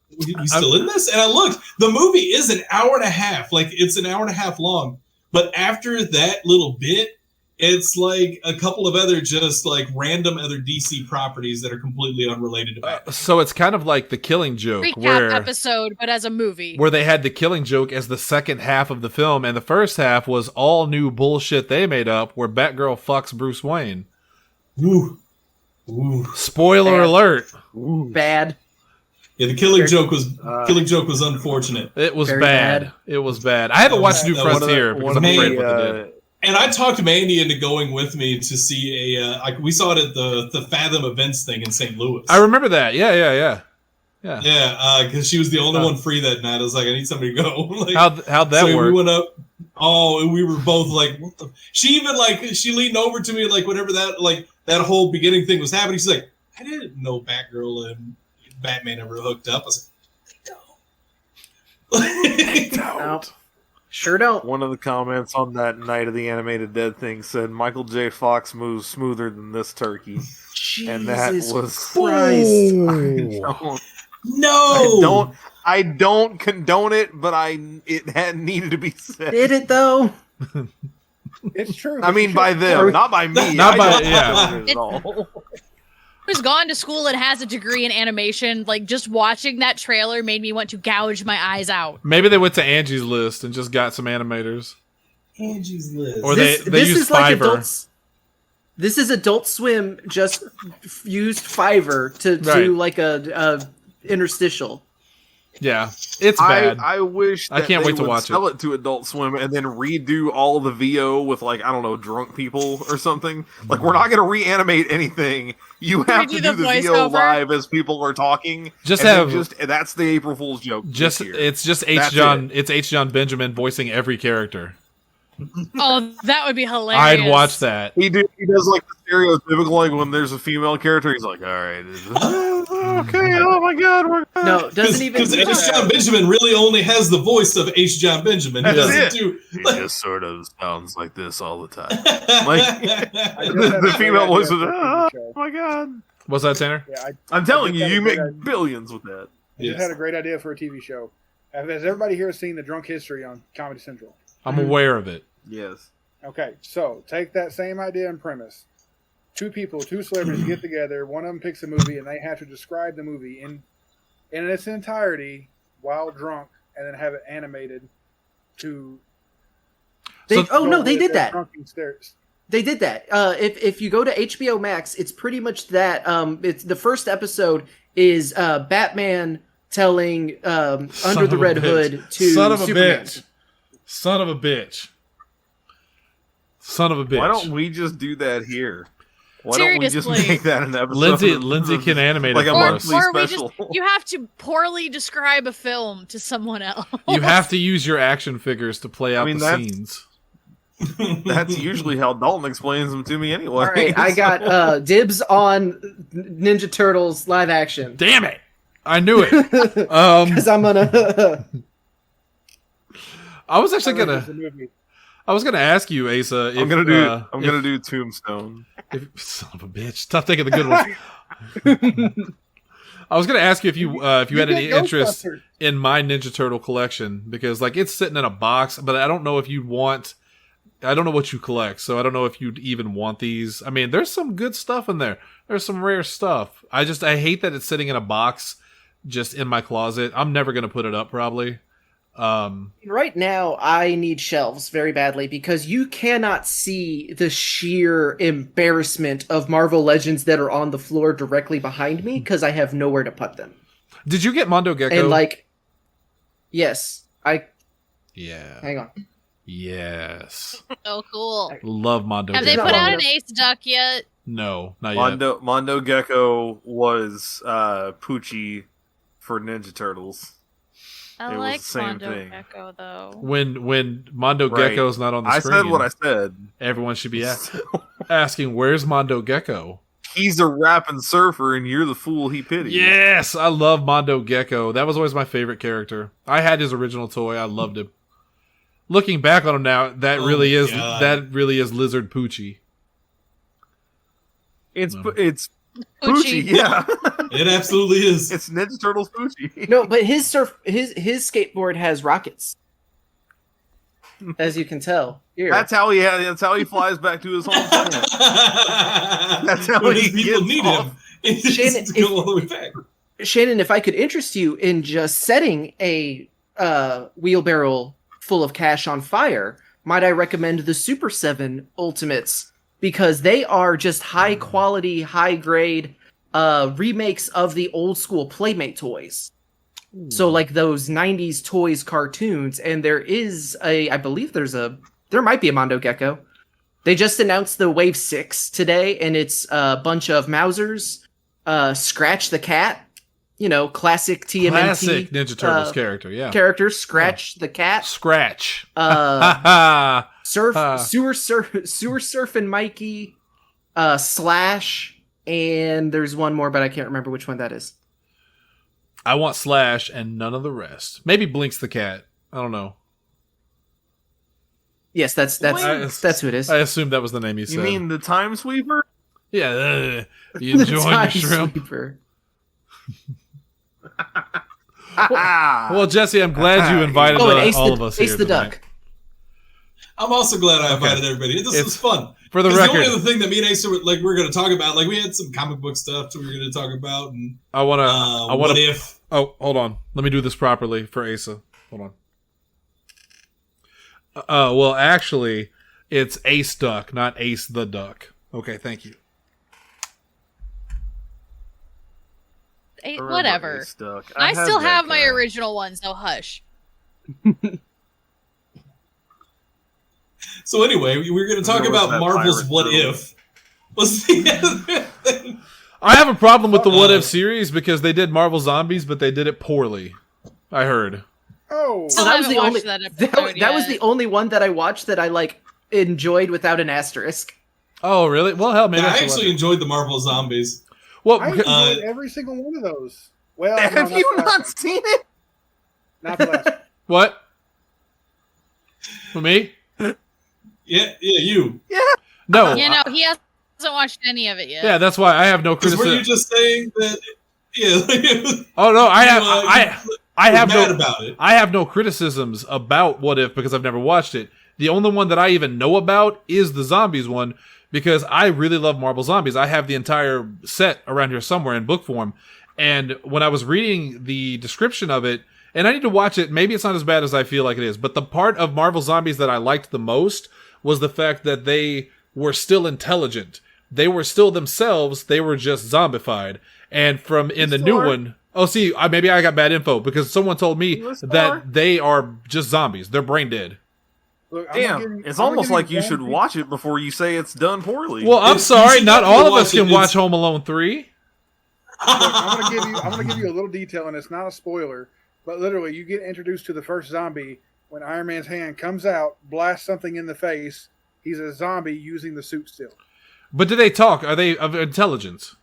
you still in this? And I looked. The movie is an hour and a half. Like, it's an hour and a half long. But after that little bit, it's like a couple of other just like random other DC properties that are completely unrelated to Batman. So it's kind of like The Killing Joke. Recap episode, but as a movie. Where they had The Killing Joke as the second half of the film, and the first half was all new bullshit they made up where Batgirl fucks Bruce Wayne. Ooh. Spoiler alert. Bad. Yeah, the Killing Joke was unfortunate. It was Very bad. It was bad. I haven't watched New Frontier because I'm afraid of what they did. And I talked Mandy into going with me to see we saw it at the Fathom Events thing in St. Louis. I remember that. Yeah. Yeah, because she was the only one free that night. I was like, I need somebody to go. Like, how'd that work? We went up. Oh, and we were both like, what the? She even she leaned over to me like whenever that whole beginning thing was happening. She's like, I didn't know Batgirl and Batman ever hooked up. I was like, I don't. Nope. Sure don't. One of the comments on that Night of the Animated Dead thing said Michael J. Fox moves smoother than this turkey. Jesus and that was Christ. I don't condone it, but it had needed to be said. Did it though? It's true. I mean, by them, not by me. Not by at all. Who's gone to school and has a degree in animation, like just watching that trailer made me want to gouge my eyes out. Maybe they went to Angie's List and just got some animators. Angie's List. Or they used Fiverr. This is Adult Swim just used Fiverr to do like a interstitial. Yeah, it's bad. I wish that I can't they wait to would watch sell it to Adult Swim and then redo all the VO with like, I don't know, drunk people or something. Like, we're not going to reanimate anything. You have to do the VO live as people are talking. That's the April Fool's joke. It's just H. John Benjamin voicing every character. Oh, that would be hilarious. I'd watch that. He does like the stereotypical, like when there's a female character, he's like, all right, okay, oh my god, no, doesn't even because H. John Benjamin really only has the voice of H. John Benjamin. He doesn't do. He just sort of sounds like this all the time. Like the female voice of oh my god. What's that, Tanner? Yeah, I'm telling you, you make billions with that. I just had a great idea for a TV show. Has everybody here seen The Drunk History on Comedy Central? I'm aware of it. Yes. Okay, so take that same idea and premise. Two celebrities get together, one of them picks a movie, and they have to describe the movie in its entirety while drunk, and then have it animated to... They did that. Stairs. They did that. If you go to HBO Max, it's pretty much that. It's the first episode is Batman telling Under the Red Hood to Superman. Son of a bitch. Why don't we just do that here? Why Seriously. don't we just make that an episode? Lindsey can animate like it a for monthly us. special. You have to poorly describe a film to someone else. You have to use your action figures to play out the that's- scenes. That's usually how Dalton explains them to me anyway. All right, I got dibs on Ninja Turtles live action. Damn it! I knew it. Because I'm gonna. I was actually gonna. I was gonna ask you, Asa. If, I'm gonna do Tombstone. Son of a bitch! Stop taking the good ones. I was gonna ask you if you had any interest in my Ninja Turtle collection, because like it's sitting in a box, but I don't know if you'd want. I don't know what you collect, so I don't know if you'd even want these. I mean, there's some good stuff in there. There's some rare stuff. I hate that it's sitting in a box just in my closet. I'm never gonna put it up probably. Right now, I need shelves very badly because you cannot see the sheer embarrassment of Marvel Legends that are on the floor directly behind me because I have nowhere to put them. Did you get Mondo Gecko? And like, yes, yeah. Hang on. Yes. Oh, cool. Love Mondo Have Gecko. they put out an Ace Duck yet? No, not yet. Mondo Gecko was Poochie for Ninja Turtles. I It was like the same Mondo thing. Gecko though. When Mondo Right. Gecko's not on the I screen, said what I said. everyone should be asking, "Where's Mondo Gecko?" He's a rapping surfer, and you're the fool he pities. Yes, I love Mondo Gecko. That was always my favorite character. I had his original toy. I loved him. Looking back on him now, that Oh really my is God. Lizard Poochie. It's No. it's Poochie, yeah. It absolutely is. It's Ninja Turtles Poochie. No, but his skateboard has rockets, as you can tell. Here, That's how he flies back to his home planet. That's how when he his people gets need off. him. It's Shannon, just to go all the way back. Shannon, if I could interest you in just setting a wheelbarrow full of cash on fire, might I recommend the Super 7 Ultimates, because they are just high quality, high grade remakes of the old school Playmate toys. So like those 90s toys cartoons, and there might be a Mondo Gecko. They just announced the Wave 6 today, and it's a bunch of Mousers, Scratch the Cat, classic TMNT. Classic Ninja Turtles character, yeah. Characters, Scratch the Cat. Scratch. Sewer Surfing Mikey, Slash, and there's one more, but I can't remember which one that is. I want Slash and none of the rest. Maybe Blinks the cat. I don't know. Yes, that's who it is. I assumed that was the name you said. You mean the Time Sweeper? Yeah. You enjoying your shrimp? Sweeper. Well, Jesse, I'm glad you invited Oh, and Ace all of us Ace here the tonight. Duck. I'm also glad I invited everybody. This was fun. For the 'Cause record, the only other thing that me and Ace we're going to talk about, like we had some comic book stuff that we were going to talk about, and I want what to. if? Oh, hold on. Let me do this properly for Asa. Hold on. Well, actually, it's Ace Duck, not Ace the Duck. Okay, thank you. Whatever. Stuck. I had still that have my guy. original one, so hush. So anyway, we were going to talk There was about that Marvel's pirate What turtle. If. Was the other thing. I have a problem with the What If series because they did Marvel Zombies, but they did it poorly. I heard. Oh, So I that was haven't the only watched that episode that was yet. the only one that I watched that I enjoyed without an asterisk. Oh, really? Well, hell, maybe Yeah, I I should watch actually it. enjoyed the Marvel Zombies. Well, I because- enjoyed every single one of those. Well, Have no, you the last not one. seen it? Not the last one. what? For me? Yeah, you. No. You know, he hasn't watched any of it yet. Yeah, that's why I have no Because were you criticism. just saying that? Yeah, Oh no, I have. I have mad no. about it. I have no criticisms about What If because I've never watched it. The only one that I even know about is the Zombies one because I really love Marvel Zombies. I have the entire set around here somewhere in book form. And when I was reading the description of it, and I need to watch it, maybe it's not as bad as I feel like it is, but the part of Marvel Zombies that I liked the most was the fact that they were still intelligent. They were still themselves, they were just zombified. And from in the new one, see, maybe I got bad info because someone told me that they are just zombies. They're brain dead. Look, I'm gonna give Damn, you- it's I'm gonna almost give you like you one should piece- watch it before you say it's done poorly. Well, I'm It's- sorry, you not should all of definitely us can watch it. watch Home Alone 3. I'm gonna give you a little detail, and it's not a spoiler, but literally, you get introduced to the first zombie when Iron Man's hand comes out, blasts something in the face. He's a zombie using the suit still. But do they talk? Are they of intelligence?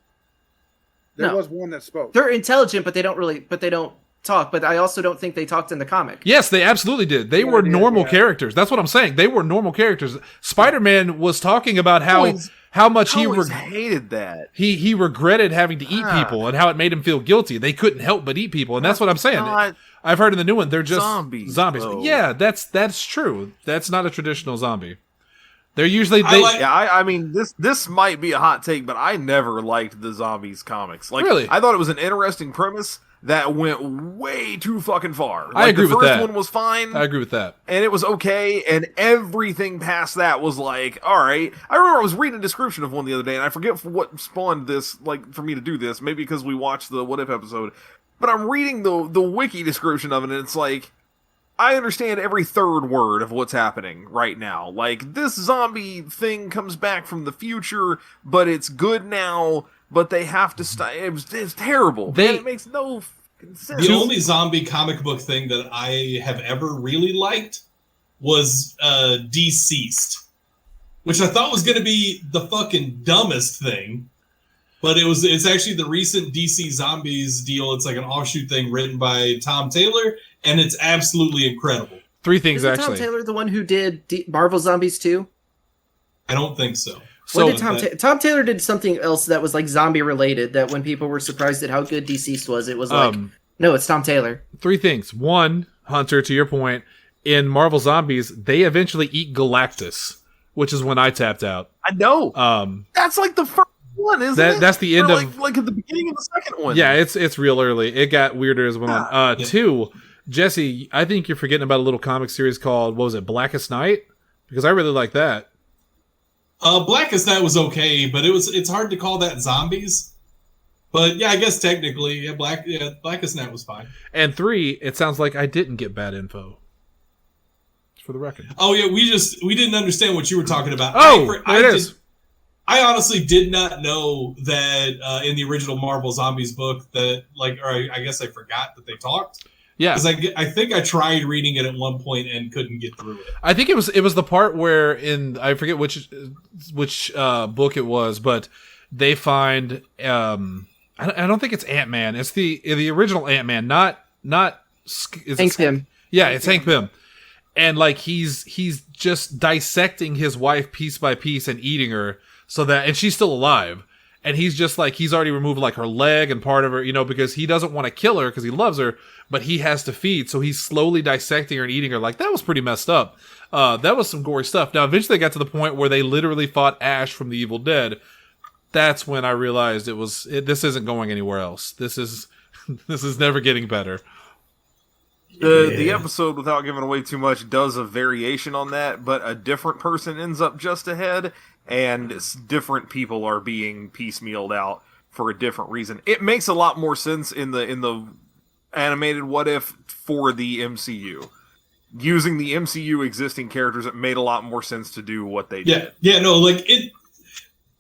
There No. was one that spoke. They're intelligent, but they don't talk. But I also don't think they talked in the comic. Yes, they absolutely did. They Yeah, were they did, normal yeah. characters. That's what I'm saying. They were normal characters. Spider-Man was talking about how much I he always hated that. he regretted having to eat Ah. people and how it made him feel guilty. They couldn't help but eat people, and that's what I'm saying. Not I've heard in the new one they're just zombies, Zombies. though. Yeah, that's true. That's not a traditional zombie. They're usually Yeah, I mean this might be a hot take, but I never liked the zombies comics. Like, Really? I thought it was an interesting premise, that went way too fucking far. I agree with that. The first one was fine. I agree with that. And it was okay, and everything past that was like, all right. I remember I was reading a description of one the other day, and I forget what spawned this, like, for me to do this. Maybe because we watched the What If episode. But I'm reading the wiki description of it, and it's like, I understand every third word of what's happening right now. Like, this zombie thing comes back from the future, but it's good now, but they have to stop. It's terrible. It makes no fucking sense. The only zombie comic book thing that I have ever really liked was Deceased, which I thought was going to be the fucking dumbest thing. But it's actually the recent DC Zombies deal. It's like an offshoot thing written by Tom Taylor, and it's absolutely incredible. 3 things, Isn't actually. Tom Taylor the one who did Marvel Zombies too? I don't think so. What did Tom Taylor did something else that was like zombie related, that when people were surprised at how good Deceased was, it was like, no, it's Tom Taylor. 3 things. 1, Hunter, to your point, in Marvel Zombies, they eventually eat Galactus, which is when I tapped out. I know. That's like the first one, isn't it? That's the end of like at the beginning of the second one. Yeah, it's real early. It got weirder as it went on. 2, Jesse, I think you're forgetting about a little comic series called, what was it, Blackest Night? Because I really like that. Blackest Night was okay, but it's hard to call that zombies. But yeah, I guess technically, Blackest Night was fine. And 3, it sounds like I didn't get bad info. For the record. Oh yeah, we didn't understand what you were talking about. I honestly did not know that in the original Marvel Zombies book that, like, or I guess I forgot that they talked. Yeah, because I think I tried reading it at one point and couldn't get through it. I think it was the part where I forget which book it was, but they find I don't think it's Ant-Man. It's the original Ant-Man, not Hank Pym. Yeah, it's Hank Pym. And like he's just dissecting his wife piece by piece and eating her and she's still alive. And he's just like, he's already removed like her leg and part of her, because he doesn't want to kill her because he loves her, but he has to feed. So he's slowly dissecting her and eating her. Like, that was pretty messed up. That was some gory stuff. Now, eventually they got to the point where they literally fought Ash from The Evil Dead. That's when I realized this isn't going anywhere else. This is never getting better. The episode, without giving away too much, does a variation on that, but a different person ends up just ahead, and different people are being piecemealed out for a different reason. It makes a lot more sense in the animated What If for the MCU. Using the MCU existing characters, it made a lot more sense to do what they did. Yeah, no, like it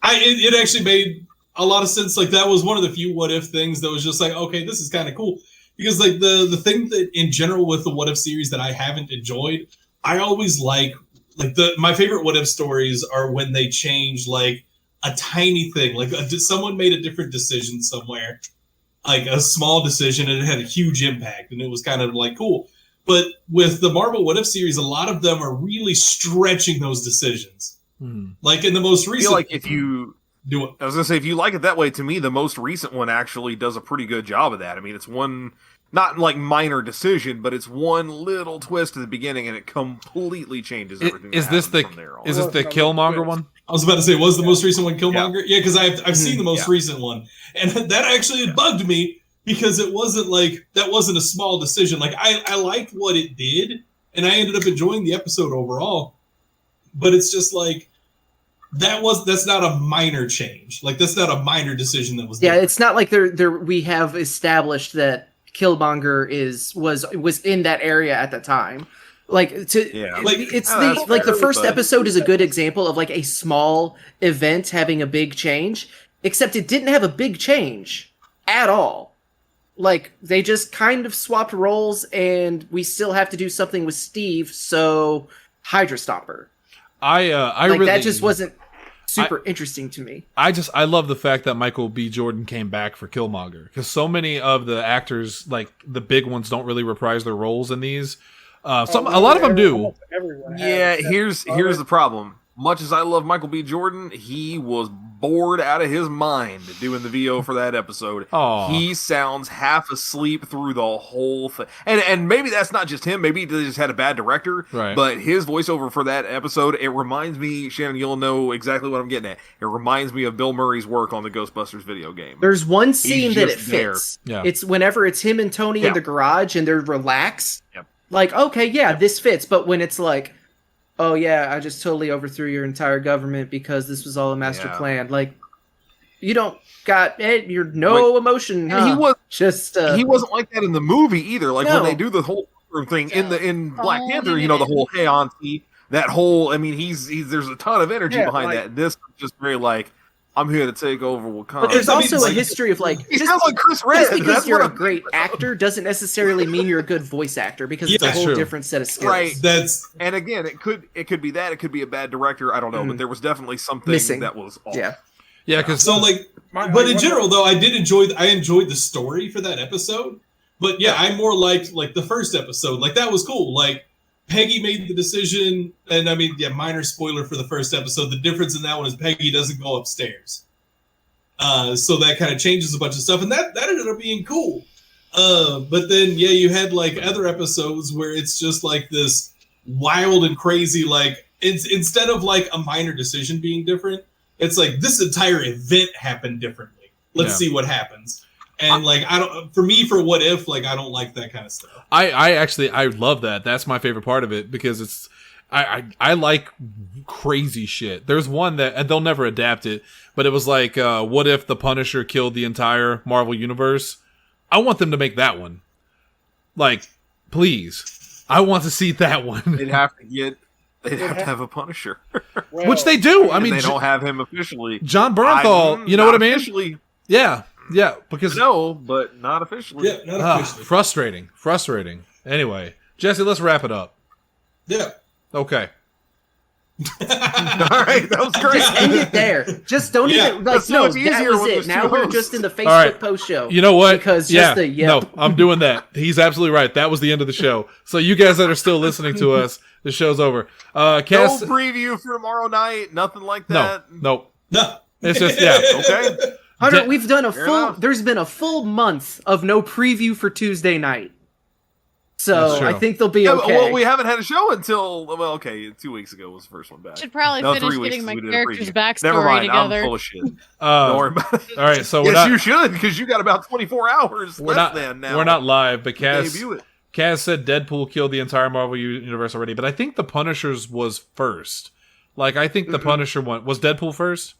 actually made a lot of sense. Like, that was one of the few What If things that was just like, okay, this is kind of cool. Because like the thing that in general with the What If series that I haven't enjoyed, I always like my favorite What If stories are when they change like a tiny thing, like someone made a different decision somewhere, like a small decision, and it had a huge impact, and it was kind of like cool. But with the Marvel What If series, a lot of them are really stretching those decisions. Like in the most recent, I feel like if you do it, I was gonna say, if you like it that way, to me, the most recent one actually does a pretty good job of that. I mean, it's one. Not like minor decision, but it's one little twist at the beginning, and it completely changes everything. Is this the Killmonger one? I was about to say, was the most recent one Killmonger? Yeah, because I've seen the most recent one, and that actually bugged me because it wasn't like that wasn't a small decision. Like I liked what it did, and I ended up enjoying the episode overall. But it's just like that's not a minor change. Like that's not a minor decision that was. Yeah, it's not like we have established that Killmonger was in that area at the time. The first episode is a good example of like a small event having a big change, except it didn't have a big change at all. Like they just kind of swapped roles, and we still have to do something with Steve, so Hydra Stomper. That just wasn't super interesting to me. I love the fact that Michael B. Jordan came back for Killmonger, because so many of the actors, like the big ones, don't really reprise their roles in these. A lot of them do. Yeah, here's the problem. much as I love Michael B. Jordan, he was bored out of his mind doing the VO for that episode. Aw. He sounds half asleep through the whole thing. And maybe that's not just him. Maybe they just had a bad director. Right. But his voiceover for that episode, it reminds me, Shannon, you'll know exactly what I'm getting at. It reminds me of Bill Murray's work on the Ghostbusters video game. There's one scene that it just there. fits. Yeah. It's whenever it's him and Tony in the garage and they're relaxed. Yep. Like, okay, yeah, this fits. But when it's like, oh yeah, I just totally overthrew your entire government because this was all a master plan. Like, you don't got it. You're no emotion. Huh? He was just he wasn't like that in the movie either. Like No. when they do the whole thing in Black Panther, you know, the whole hey auntie, that whole. I mean, he's there's a ton of energy behind like- that. This is just very like I'm here to take over Wakanda. But there's I mean, also it's a like- history of like He just, sounds like Chris Red. just because That's you're what a I'm- great actor doesn't necessarily mean you're a good voice actor because it's a Yeah, whole true. different set of skills. Right. That's And again, it could be that, it could be a bad director. I don't know, but there was definitely something Missing. that was off. Yeah. Yeah, because so like. But in general, though, I enjoyed the story for that episode. But yeah, I more liked like the first episode. Like that was cool. Like Peggy made the decision, and I mean, yeah, minor spoiler for the first episode. The difference in that one is Peggy doesn't go upstairs. So that kind of changes a bunch of stuff, and that ended up being cool. But then yeah, you had like other episodes where it's just like this wild and crazy. Like instead of like a minor decision being different, it's like this entire event happened differently. Let's see what happens. And like for What If, like I don't like that kind of stuff. I love that. That's my favorite part of it because it's I like crazy shit. There's one that, and they'll never adapt it, but it was like, what if the Punisher killed the entire Marvel universe? I want them to make that one. Like, please, I want to see that one. They'd have to have a Punisher, Well, Which they do. I and mean, they don't have him officially. John Bernthal. You know what I mean? Officially, Yeah, because no, but not officially. Yeah, not officially. frustrating. Anyway, Jesse, let's wrap it up. Yeah. Okay. All right, that was great. Just end it there. Just don't Yeah, even like so no. it's That easier was when it. there's Now two we're hosts. just in the Facebook right. post show. You know what? Because yeah, just the yep. no, I'm doing that. He's absolutely right. That was the end of the show. So you guys that are still listening to us, the show's over. No Cass, preview for tomorrow night. Nothing like no, that. no. No. It's just yeah. Okay. Hunter, De- we've done a Fair full. enough. There's been a full month of no preview for Tuesday night, That's so true. I think they'll be Yeah, okay. well, we haven't had a show until 2 weeks ago was the first one back. Should probably No, finish 3 weeks getting my we did a character's preview. backstory Never mind, together. I'm full of shit. Don't worry about it. All right, so we're Yes, not you should, because you got about 24 hours we're left not then now. we're not live, but to Cass debut it. said Deadpool killed the entire Marvel universe already, but I think the Punisher's was first. Like I think the Punisher one was Deadpool first.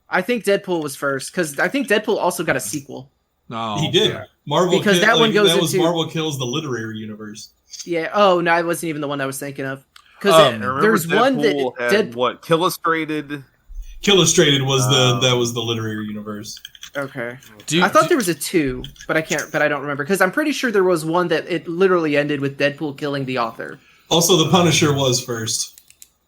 I think Deadpool was first because I think Deadpool also got a sequel. No, He did. Marvel Because that one goes that was into- Marvel kills the literary universe. Yeah. Oh no, it wasn't even the one I was thinking of. Um, Because I remember there's one that Deadpool had, Dead. what, Killustrated? Killustrated was that was the literary universe. Okay. Do you, I thought there was a 2, but I don't remember because I'm pretty sure there was one that it literally ended with Deadpool killing the author. Also, the Punisher was first.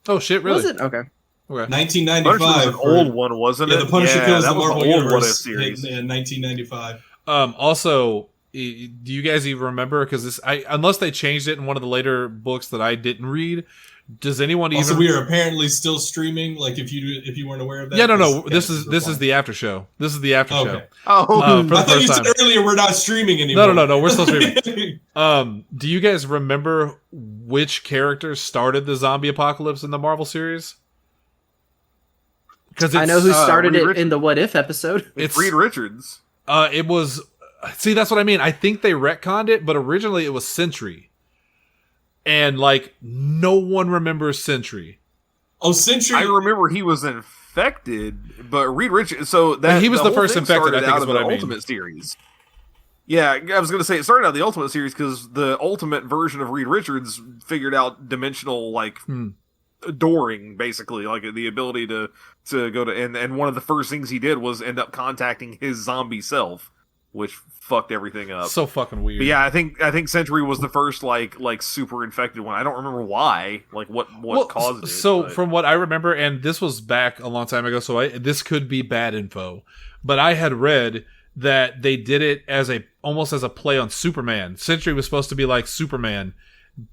Oh shit! Really? Was it? Okay. Okay. 1995. Punisher was an for- old one, wasn't Yeah, it? the Punisher kills that the was Marvel an old What If universe series. in 1995. Also, do you guys even remember? Because unless they changed it in one of the later books that I didn't read, does anyone Also, even? we are apparently still streaming. Like if you weren't aware of that. Yeah, no. this This is the after show. This is the after show. Okay. Oh, For the I thought you first said time. earlier we're not streaming anymore. No. We're still streaming. Do you guys remember which characters started the zombie apocalypse in the Marvel series? Because I know who started Reed it Richards. in the What If episode. it's Reed Richards. It was. See, that's what I mean. I think they retconned it, but originally it was Sentry, and like no one remembers Sentry. Oh, Sentry. I remember he was infected, but Reed Richards. So that he was the whole first thing infected, started I think out is of what the I mean. Ultimate series. Yeah, I was going to say it started out of the Ultimate series because the Ultimate version of Reed Richards figured out dimensional dooring, basically, like the ability to go to and one of the first things he did was end up contacting his zombie self, which fucked everything up. So fucking weird. But yeah, I think Sentry was the first like super infected one. I don't remember why, like what caused it. So but- from what I remember, and this was back a long time ago, so this could be bad info, but I had read that they did it as almost as a play on Superman. Sentry was supposed to be like Superman.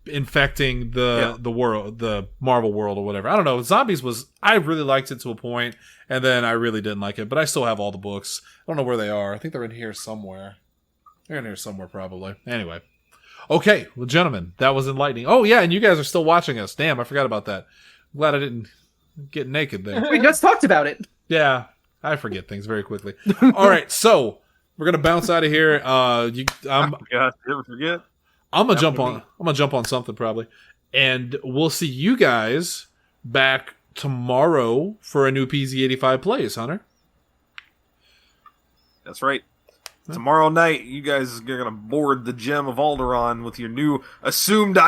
infecting the world, the Marvel world or whatever. I don't know. Zombies I really liked it to a point, and then I really didn't like it, but I still have all the books. I don't know where they are. I think they're in here somewhere. They're in here somewhere probably. Anyway. Okay, well, gentlemen, that was enlightening. Oh, yeah, and you guys are still watching us. Damn, I forgot about that. I'm glad I didn't get naked there. We just talked about it. Yeah, I forget things very quickly. All right, so we're gonna bounce out of here. God, you ever forget? I'm gonna jump on something probably, and we'll see you guys back tomorrow for a new PZ85 plays, Hunter. That's right. Tomorrow night, you guys are gonna board the Gem of Alderaan with your new assumed